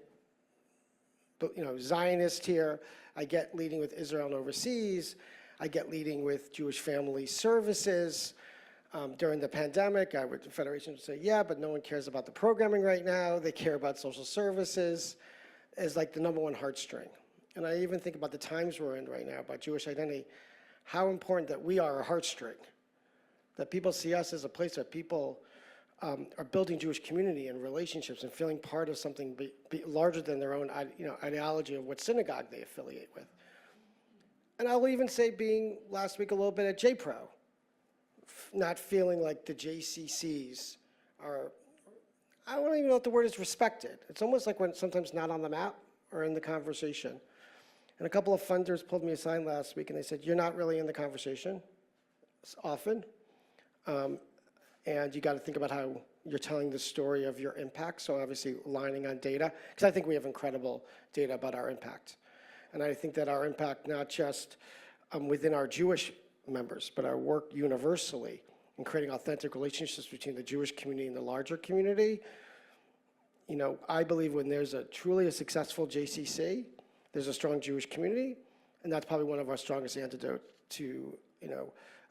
Zionist here. I get leading with Israel and overseas. I get leading with Jewish Family Services. During the pandemic, the Federation would say, yeah, but no one cares about the programming right now. They care about social services as the number one heartstring. And I even think about the times we're in right now, about Jewish identity, how important that we are a heartstring, that people see us as a place where people are building Jewish community and relationships and feeling part of something larger than their own ideology of what synagogue they affiliate with. And I'll even say being last week a little bit at JPRO, not feeling like the JCCs are, I don't even know if the word is respected. It's almost like when sometimes not on the map or in the conversation. And a couple of funders pulled me aside last week and they said, you're not really in the conversation often. And you got to think about how you're telling the story of your impact. So obviously aligning on data, because I think we have incredible data about our impact. And I think that our impact, not just within our Jewish members, but our work universally in creating authentic relationships between the Jewish community and the larger community. I believe when there's truly a successful JCC, there's a strong Jewish community, and that's probably one of our strongest antidote to,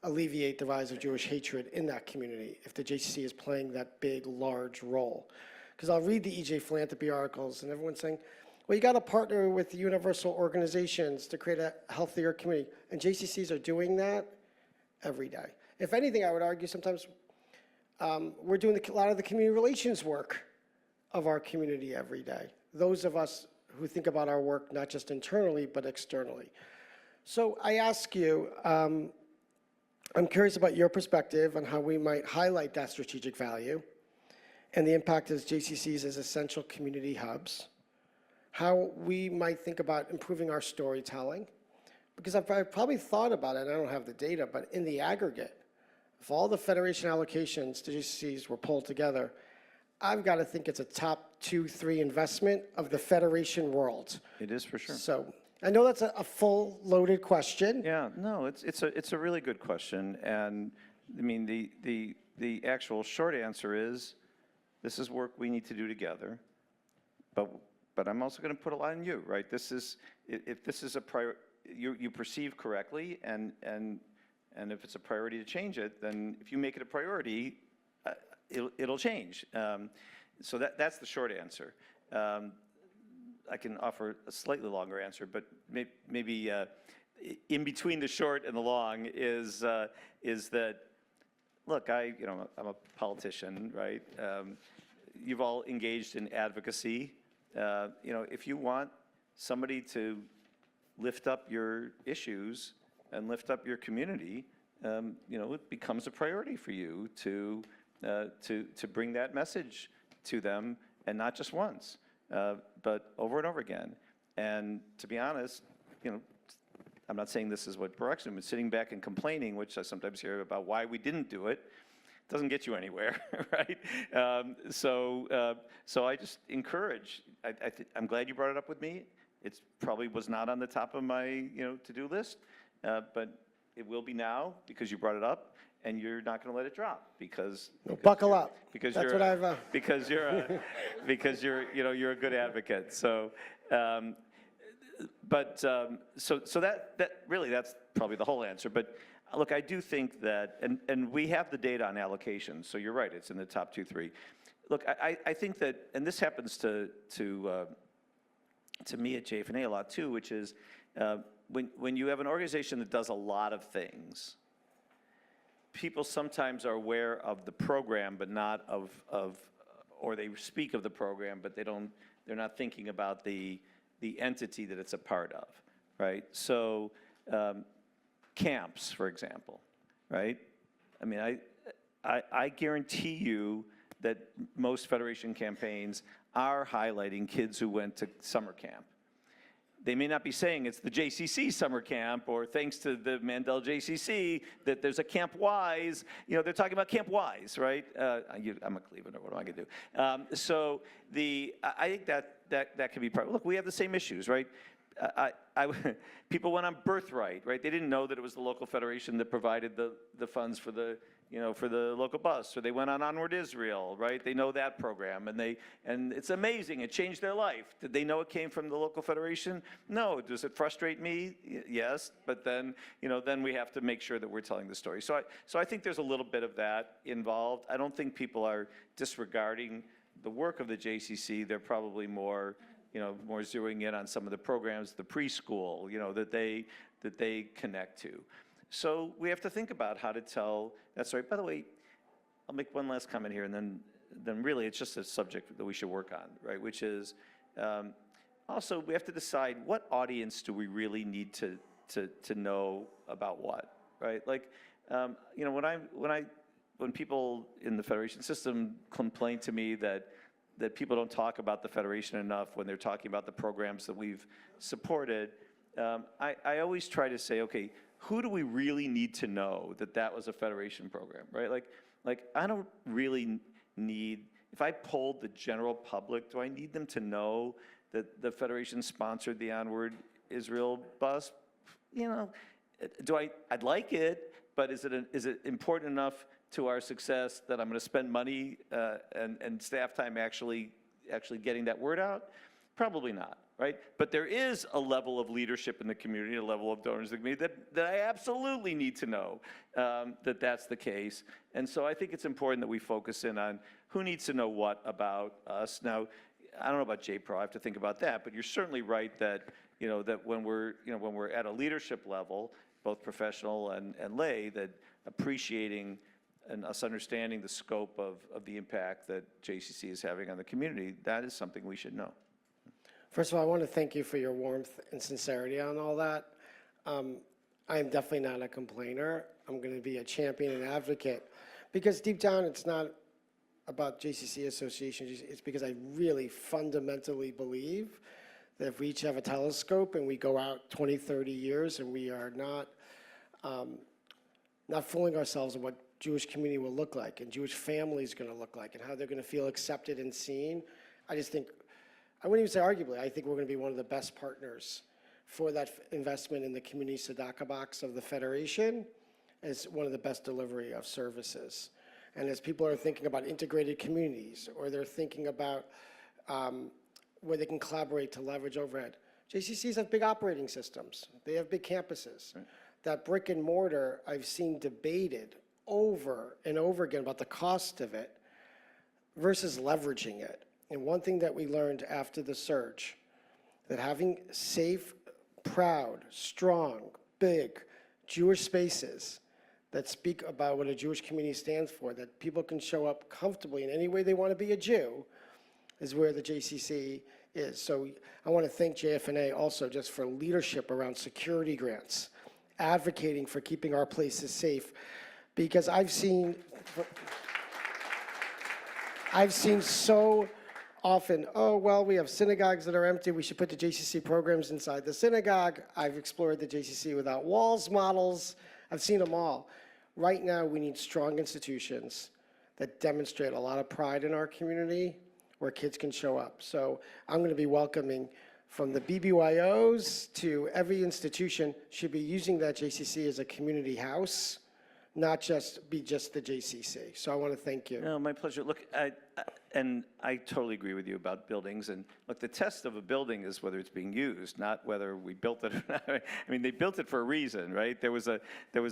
alleviate the rise of Jewish hatred in that community if the JCC is playing that big, large role. Because I'll read the EJ Philanthropy articles, and everyone's saying, well, you got to partner with universal organizations to create a healthier community. And JCCs are doing that every day. If anything, I would argue sometimes we're doing a lot of the community relations work of our community every day. Those of us who think about our work not just internally, but externally. So I ask you, I'm curious about your perspective on how we might highlight that strategic value and the impact of JCCs as essential community hubs, how we might think about improving our storytelling, because I've probably thought about it, and I don't have the data, but in the aggregate, if all the Federation allocations to JCCs were pulled together, I've got to think it's a top 2, 3 investment of the Federation world. It is for sure. So I know that's a full loaded question. Yeah, no, it's a really good question, and I mean the actual short answer is this is work we need to do together, but I'm also going to put a lot on you, right? This is if this is a priority you perceive correctly, and if it's a priority to change it, then if you make it a priority, it'll change. So that's the short answer. I can offer a slightly longer answer, but maybe in between the short and the long is that, look, I'm a politician, right? You've all engaged in advocacy. If you want somebody to lift up your issues and lift up your community, it becomes a priority for you to bring that message to them, and not just once, but over and over again. And to be honest, I'm not saying this is what Parexton, but sitting back and complaining, which I sometimes hear about why we didn't do it, doesn't get you anywhere, right? So I just encourage. I'm glad you brought it up with me. It probably was not on the top of my to-do list, but it will be now because you brought it up. And you're not going to let it drop because buckle up. Because that's you're what I've because you're a good advocate. So, so that really that's probably the whole answer. But look, I do think that, and we have the data on allocations. So you're right, it's in the top 2, 3. Look, I think that, and this happens to me at JFNA a lot too, which is when you have an organization that does a lot of things. People sometimes are aware of the program, but not or they speak of the program, but they're not thinking about the entity that it's a part of, right? So camps, for example, right? I mean, I guarantee you that most Federation campaigns are highlighting kids who went to summer camp. They may not be saying it's the JCC summer camp or thanks to the Mandel JCC that there's a Camp Wise. They're talking about Camp Wise, right? I'm a Clevelander, what am I going to do? So I think that can be part. Look, we have the same issues, right? People went on Birthright, right? They didn't know that it was the local federation that provided the funds for the for the local bus, or they went on Onward Israel, right? They know that program, and it's amazing. It changed their life. Did they know it came from the local federation? No. Does it frustrate me? Yes. But then, then we have to make sure that we're telling the story. So I think there's a little bit of that involved. I don't think people are disregarding the work of the JCC. They're probably more zeroing in on some of the programs, the preschool, that they connect to. So we have to think about how to tell that story. By the way, I'll make one last comment here, and then really it's just a subject that we should work on, right? Which is also we have to decide what audience do we really need to know about what, right? Like, when people in the Federation system complain to me that people don't talk about the Federation enough when they're talking about the programs that we've supported, I always try to say, okay, who do we really need to know that was a Federation program, right? Like I don't really need, if I polled the general public, do I need them to know that the Federation sponsored the Onward Israel bus? I'd like it, but is it important enough to our success that I'm going to spend money and staff time actually getting that word out? Probably not, right? But there is a level of leadership in the community, a level of donors in the community that I absolutely need to know that that's the case. And so I think it's important that we focus in on who needs to know what about us. Now, I don't know about JPRO, I have to think about that, but you're certainly right that, that when we're at a leadership level, both professional and lay, that appreciating and us understanding the scope of the impact that JCC is having on the community, that is something we should know. First of all, I want to thank you for your warmth and sincerity on all that. I am definitely not a complainer. I'm going to be a champion and advocate, because deep down it's not about JCC Association. It's because I really fundamentally believe that if we each have a telescope and we go out 20, 30 years and we are not fooling ourselves on what Jewish community will look like and Jewish family is going to look like and how they're going to feel accepted and seen, I just think, I wouldn't even say arguably, I think we're going to be one of the best partners for that investment in the community tzedakah box of the Federation as one of the best delivery of services. And as people are thinking about integrated communities, or they're thinking about where they can collaborate to leverage overhead, JCCs have big operating systems. They have big campuses. Right. That brick and mortar, I've seen debated over and over again about the cost of it versus leveraging it. And one thing that we learned after the surge, that having safe, proud, strong, big Jewish spaces that speak about what a Jewish community stands for, that people can show up comfortably in any way they want to be a Jew, is where the JCC is. So I want to thank JFNA also just for leadership around security grants, advocating for keeping our places safe, because I've seen so often, oh, well, we have synagogues that are empty, we should put the JCC programs inside the synagogue. I've explored the JCC without walls models. I've seen them all. Right now, we need strong institutions that demonstrate a lot of pride in our community where kids can show up. So I'm going to be welcoming from the BBYOs to every institution should be using that JCC as a community house, not just be just the JCC. So I want to thank you. No, my pleasure. Look, and I totally agree with you about buildings. And look, the test of a building is whether it's being used, not whether we built it or not. I mean, they built it for a reason, right? There was a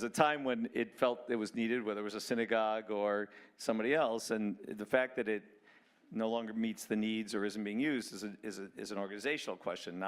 time when it felt it was needed, whether it was a synagogue or somebody else. And the fact that it no longer meets the needs or isn't being used is an organizational question.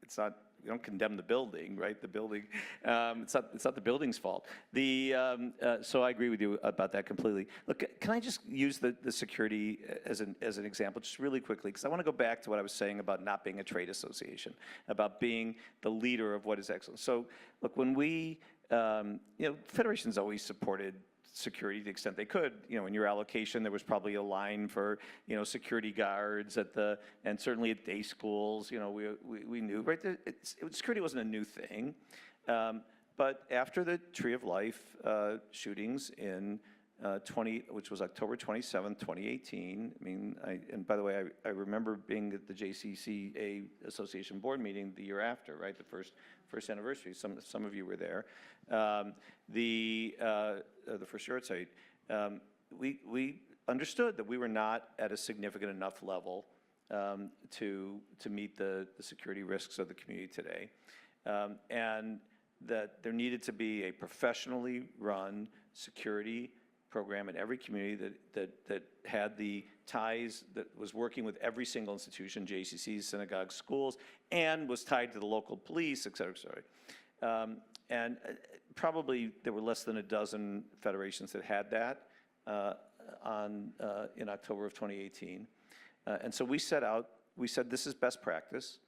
It's not. We don't condemn the building, right? The building, it's not the building's fault. So I agree with you about that completely. Look, can I just use the security as an example, just really quickly, because I want to go back to what I was saying about not being a trade association, about being the leader of what is excellent. So look, when we, federations always supported security to the extent they could. In your allocation, there was probably a line for, security guards and certainly at day schools, we knew, right? Security wasn't a new thing. But after the Tree of Life shootings in which was October 27th, 2018, and by the way, I remember being at the JCCA Association board meeting the year after, right? The first anniversary. Some of you were there. The first yard site. We understood that we were not at a significant enough level to meet the security risks of the community today, and that there needed to be a professionally run security program in every community that had the ties, that was working with every single institution, JCCs, synagogues, schools, and was tied to the local police, et cetera, et cetera. And probably there were less than a dozen federations that had that in October of 2018. And so we said this is best practice,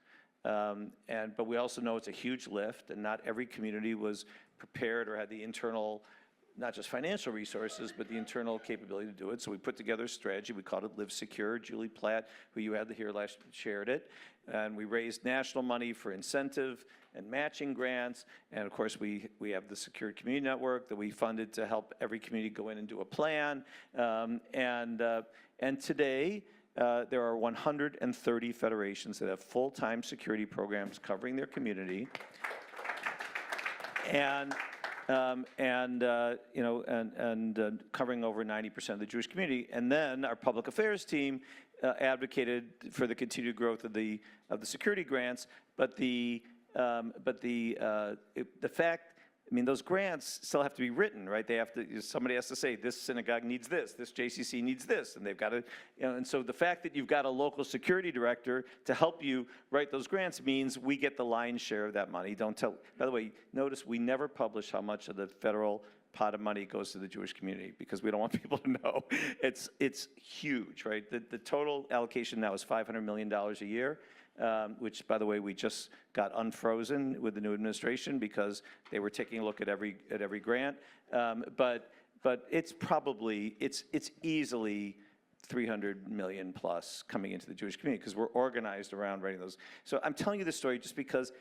but we also know it's a huge lift, and not every community was prepared or had the internal, not just financial resources, but the internal capability to do it. So we put together a strategy. We called it Live Secure. Julie Platt, who you had here last, shared it. And we raised national money for incentive and matching grants. And of course, we have the Secure Community Network that we funded to help every community go in and do a plan. And today, there are 130 federations that have full-time security programs covering their community. And covering over 90% of the Jewish community. And then our public affairs team advocated for the continued growth of the security grants. But the fact, those grants still have to be written, right? Somebody has to say, this synagogue needs this JCC needs this, and they've got to, and so the fact that you've got a local security director to help you write those grants means we get the lion's share of that money. By the way, notice we never publish how much of the federal pot of money goes to the Jewish community, because we don't want people to know. It's huge, right? The total allocation now is $500 million a year, which, by the way, we just got unfrozen with the new administration because they were taking a look at every grant. But it's probably, it's easily 300 million plus coming into the Jewish community, because we're organized around writing those. So I'm telling you this story just because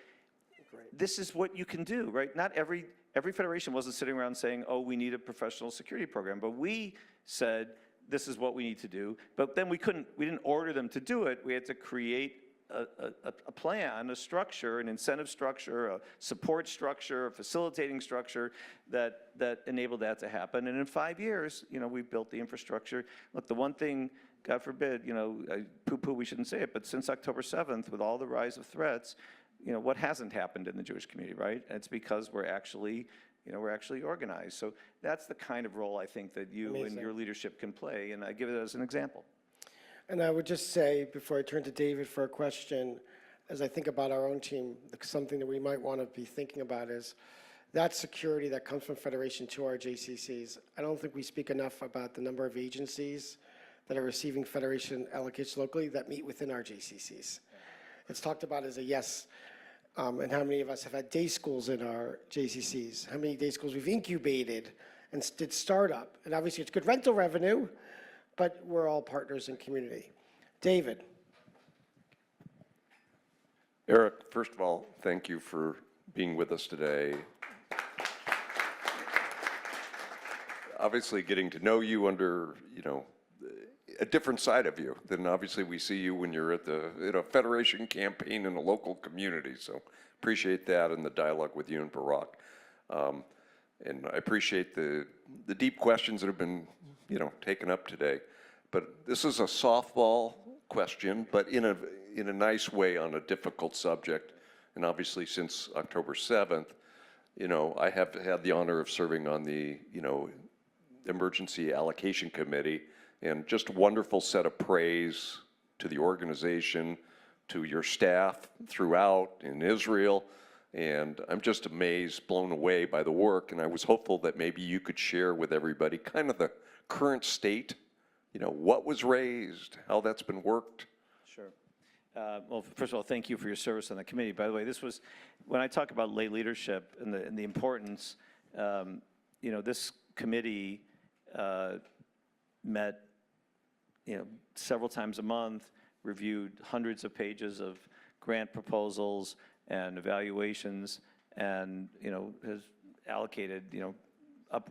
this is what you can do, right? Not every federation wasn't sitting around saying, oh, we need a professional security program, but we said, this is what we need to do. But then we didn't order them to do it. We had to create a plan, a structure, an incentive structure, a support structure, a facilitating structure that enabled that to happen. And in 5 years, we've built the infrastructure. Look, the one thing, God forbid, poo-poo, we shouldn't say it, but since October 7th, with all the rise of threats, what hasn't happened in the Jewish community, right? And it's because we're actually organized. So that's the kind of role I think that you Amazing. and your leadership can play, and I give it as an example. And I would just say, before I turn to David for a question, as I think about our own team, something that we might want to be thinking about is that security that comes from Federation to our JCCs. I don't think we speak enough about the number of agencies that are receiving Federation allocations locally that meet within our JCCs. It's talked about as a yes, and how many of us have had day schools in our JCCs, how many day schools we've incubated and did startup. And obviously it's good rental revenue, but we're all partners in community. David. Eric, first of all, thank you for being with us today. Obviously, getting to know you under, a different side of you than obviously we see you when you're at a Federation campaign in a local community. So appreciate that and the dialogue with you and Barak. And I appreciate the deep questions that have been, taken up today. But this is a softball question, but in a nice way on a difficult subject. And obviously, since October 7th, I have had the honor of serving on the, Emergency Allocation Committee, and just a wonderful set of praise to the organization, to your staff throughout in Israel. And I'm just amazed, blown away by the work. And I was hopeful that maybe you could share with everybody kind of the current state, what was raised, how that's been worked. Sure. Well, first of all, thank you for your service on the committee. By the way, this was, when I talk about lay leadership and the importance, this committee met, several times a month, reviewed hundreds of pages of grant proposals and evaluations, and, has allocated, up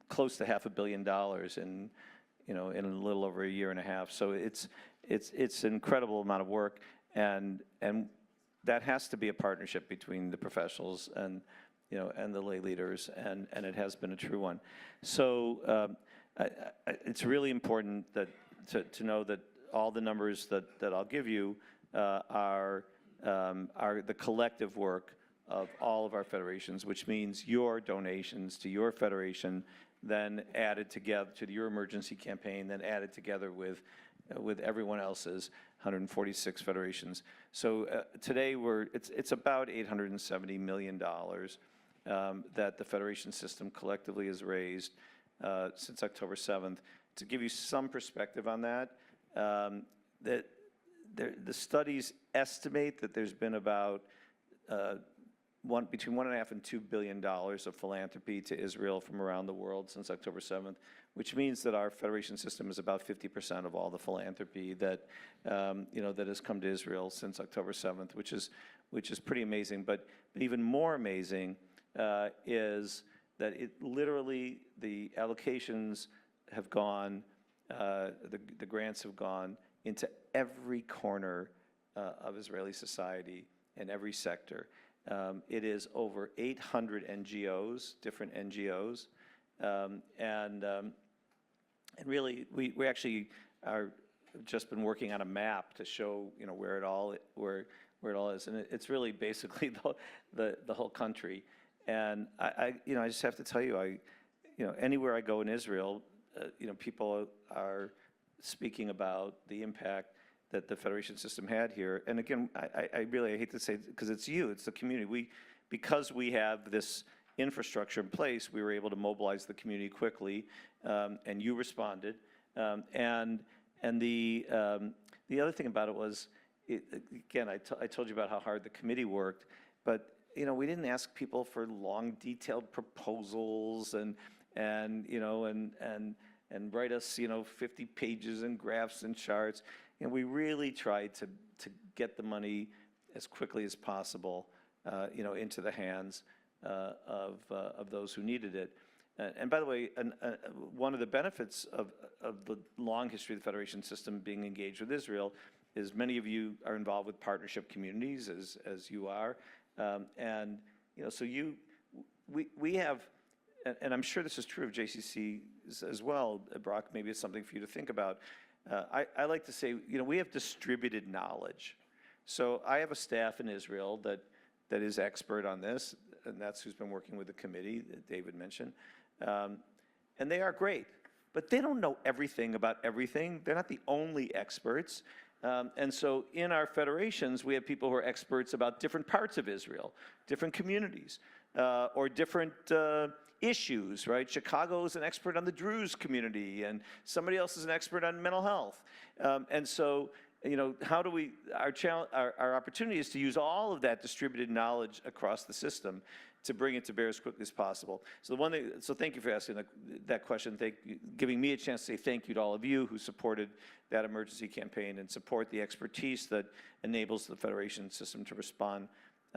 close to $500 million in a little over a year and a half. So it's an incredible amount of work, and that has to be a partnership between the professionals and the lay leaders, and it has been a true one. So it's really important to know that all the numbers that I'll give you are the collective work of all of our federations, which means your donations to your federation, then added together to your emergency campaign, then added together with everyone else's 146 federations. So today it's about $870 million that the federation system collectively has raised since October 7th. To give you some perspective on that, the studies estimate that there's been about between $1.5 and $2 billion of philanthropy to Israel from around the world since October 7th, which means that our federation system is about 50% of all the philanthropy that that has come to Israel since October 7th, which is pretty amazing. But even more amazing is that literally the allocations have gone, the grants have gone into every corner of Israeli society and every sector. It is over 800 NGOs, different NGOs, and really we actually are just been working on a map to show where it all is, and it's really basically the whole country. And I just have to tell you, anywhere I go in Israel, people are speaking about the impact that the federation system had here. And again, I really hate to say it because it's the community. Because we have this infrastructure in place, we were able to mobilize the community quickly, and you responded. And the other thing about it was, again, I told you about how hard the committee worked, but we didn't ask people for long, detailed proposals and write us 50 pages and graphs and charts. We really tried to get the money as quickly as possible, into the hands of those who needed it. And by the way, one of the benefits of the long history of the Federation system being engaged with Israel is many of you are involved with partnership communities, as you are. And so we have, and I'm sure this is true of JCC as well, Brock, maybe it's something for you to think about. I like to say, we have distributed knowledge. So I have a staff in Israel that is expert on this, and that's who's been working with the committee that David mentioned. And they are great, but they don't know everything about everything. They're not the only experts. And so in our federations, we have people who are experts about different parts of Israel, different communities, or different issues, right? Chicago is an expert on the Druze community, and somebody else is an expert on mental health. And so, how do we, our opportunity is to use all of that distributed knowledge across the system to bring it to bear as quickly as possible. So so thank you for asking that question. Giving me a chance to say thank you to all of you who supported that emergency campaign and support the expertise that enables the Federation system to respond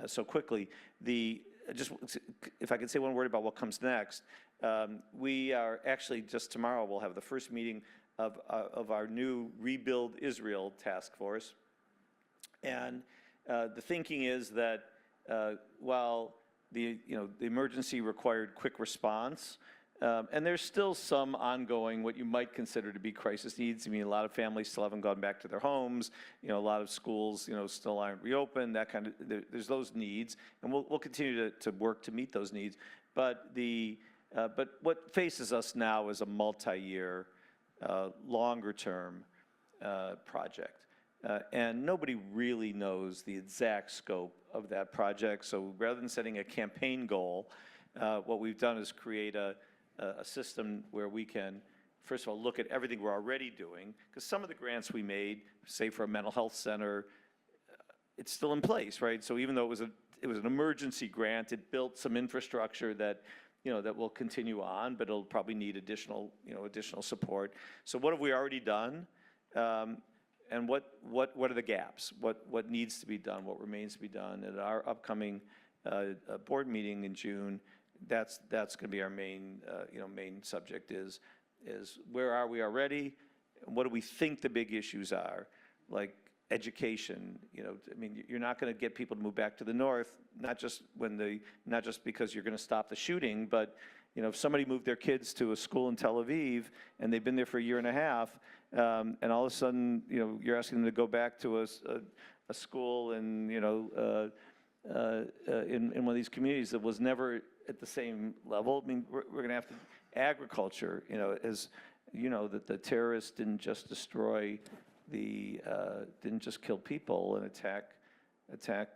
so quickly. If I could say one word about what comes next, we are actually, just tomorrow, we'll have the first meeting of our new Rebuild Israel task force. And the thinking is that while the emergency required quick response, and there's still some ongoing, what you might consider to be crisis needs. I mean, a lot of families still haven't gone back to their homes. A lot of schools, still aren't reopened. That kind of, there's those needs, and we'll continue to work to meet those needs. But what faces us now is a multi-year, longer-term project, and nobody really knows the exact scope of that project. So rather than setting a campaign goal, what we've done is create a system where we can, first of all, look at everything we're already doing, because some of the grants we made, say for a mental health center, it's still in place, right? So even though it was an emergency grant, it built some infrastructure that that will continue on, but it'll probably need additional support. So what have we already done, and what are the gaps? What needs to be done? What remains to be done? At our upcoming board meeting in June, that's going to be our main subject is where are we already, and what do we think the big issues are, like education. I mean, you're not going to get people to move back to the north, not just because you're going to stop the shooting, but if somebody moved their kids to a school in Tel Aviv and they've been there for a year and a half, and all of a sudden you're asking them to go back to a school in one of these communities that was never at the same level. I mean, we're going to have to agriculture. As that the terrorists didn't just destroy didn't just kill people and attack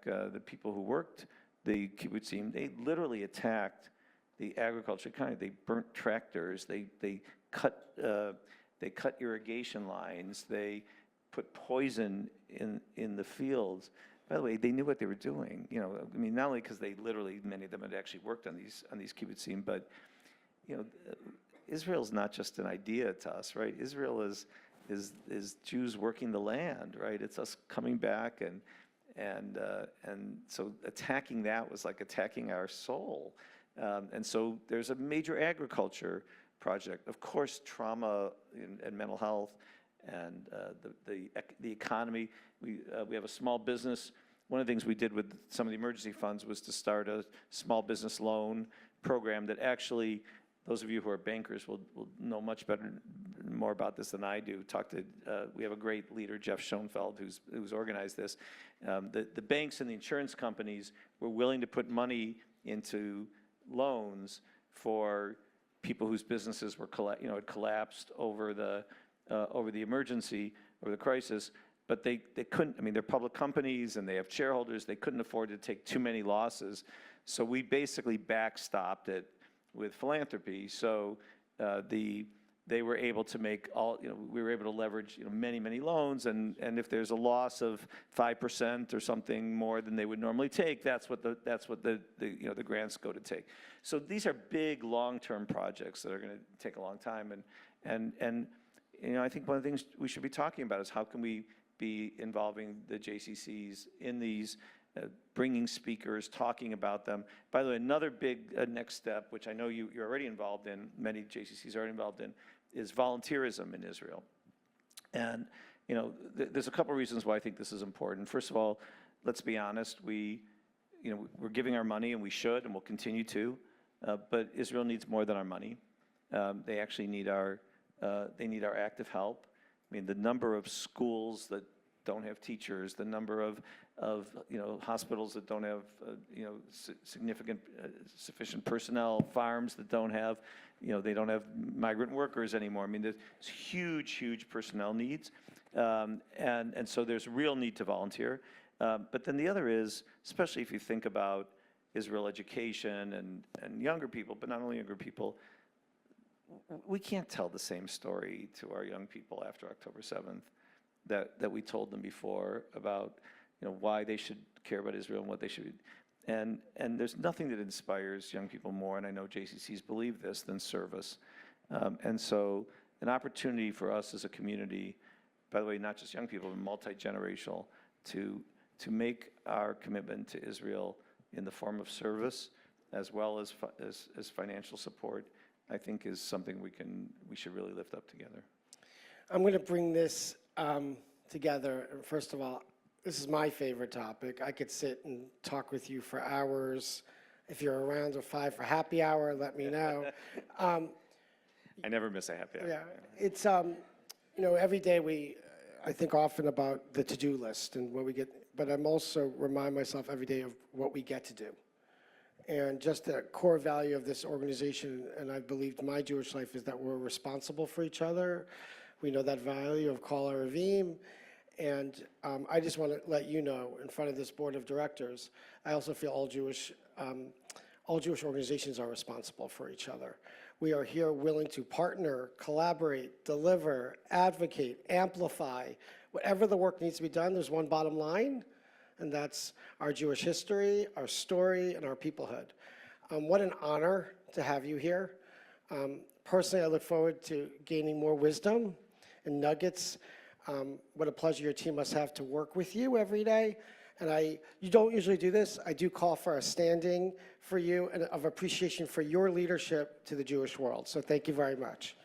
the people who worked the kibbutzim. They literally attacked the agriculture economy. They burnt tractors. They cut irrigation lines. They put poison in the fields. By the way, they knew what they were doing. I mean, not only because many of them had actually worked on these kibbutzim, but Israel's not just an idea to us, right? Israel is Jews working the land, right? It's us coming back, and so attacking that was like attacking our soul. And so there's a major agriculture project. Of course, trauma and mental health, and the economy. We have a small business. One of the things we did with some of the emergency funds was to start a small business loan program that actually, those of you who are bankers will know much more about this than I do. We have a great leader, Jeff Schoenfeld, who's organized this. The banks and the insurance companies were willing to put money into loans for people whose businesses were had collapsed over the emergency, over the crisis, but they couldn't. I mean, they're public companies and they have shareholders. They couldn't afford to take too many losses. So we basically backstopped it with philanthropy. So they were able to make we were able to leverage, many, many loans, and if there's a loss of 5% or something more than they would normally take, that's what the grants go to take. So these are big, long-term projects that are going to take a long time, and I think one of the things we should be talking about is how can we be involving the JCCs in these, bringing speakers, talking about them. By the way, another big next step, which I know you're already involved in, many JCCs are already involved in, is volunteerism in Israel. And, there's a couple reasons why I think this is important. First of all, let's be honest, we're giving our money, and we should, and we'll continue to, but Israel needs more than our money. They actually need our active help. I mean, the number of schools that don't have teachers, the number of hospitals that don't have sufficient personnel, farms that don't have, they don't have migrant workers anymore. I mean, there's huge personnel needs, and so there's real need to volunteer. But then the other is, especially if you think about Israel education and younger people, but not only younger people, we can't tell the same story to our young people after October 7th that we told them before about why they should care about Israel and what they should. And there's nothing that inspires young people more, and I know JCCs believe this, than service. And so an opportunity for us as a community, by the way, not just young people, but multi-generational, to make our commitment to Israel in the form of service as well as financial support, I think is something we should really lift up together. I'm going to bring this together. First of all, this is my favorite topic. I could sit and talk with you for hours. If you're around at 5 for happy hour, let me know. I never miss a happy hour. Yeah, it's, every day I think often about the to-do list and what we get, but I'm also remind myself every day of what we get to do. And just the core value of this organization, and I believed my Jewish life, is that we're responsible for each other. We know that value of Kol Haravim. And I just want to let you know, in front of this board of directors, I also feel all Jewish organizations are responsible for each other. We are here willing to partner, collaborate, deliver, advocate, amplify. Whatever the work needs to be done, there's one bottom line, and that's our Jewish history, our story, and our peoplehood. What an honor to have you here. Personally, I look forward to gaining more wisdom and nuggets. What a pleasure your team must have to work with you every day. And you don't usually do this. I do call for a standing for you and of appreciation for your leadership to the Jewish world. So thank you very much.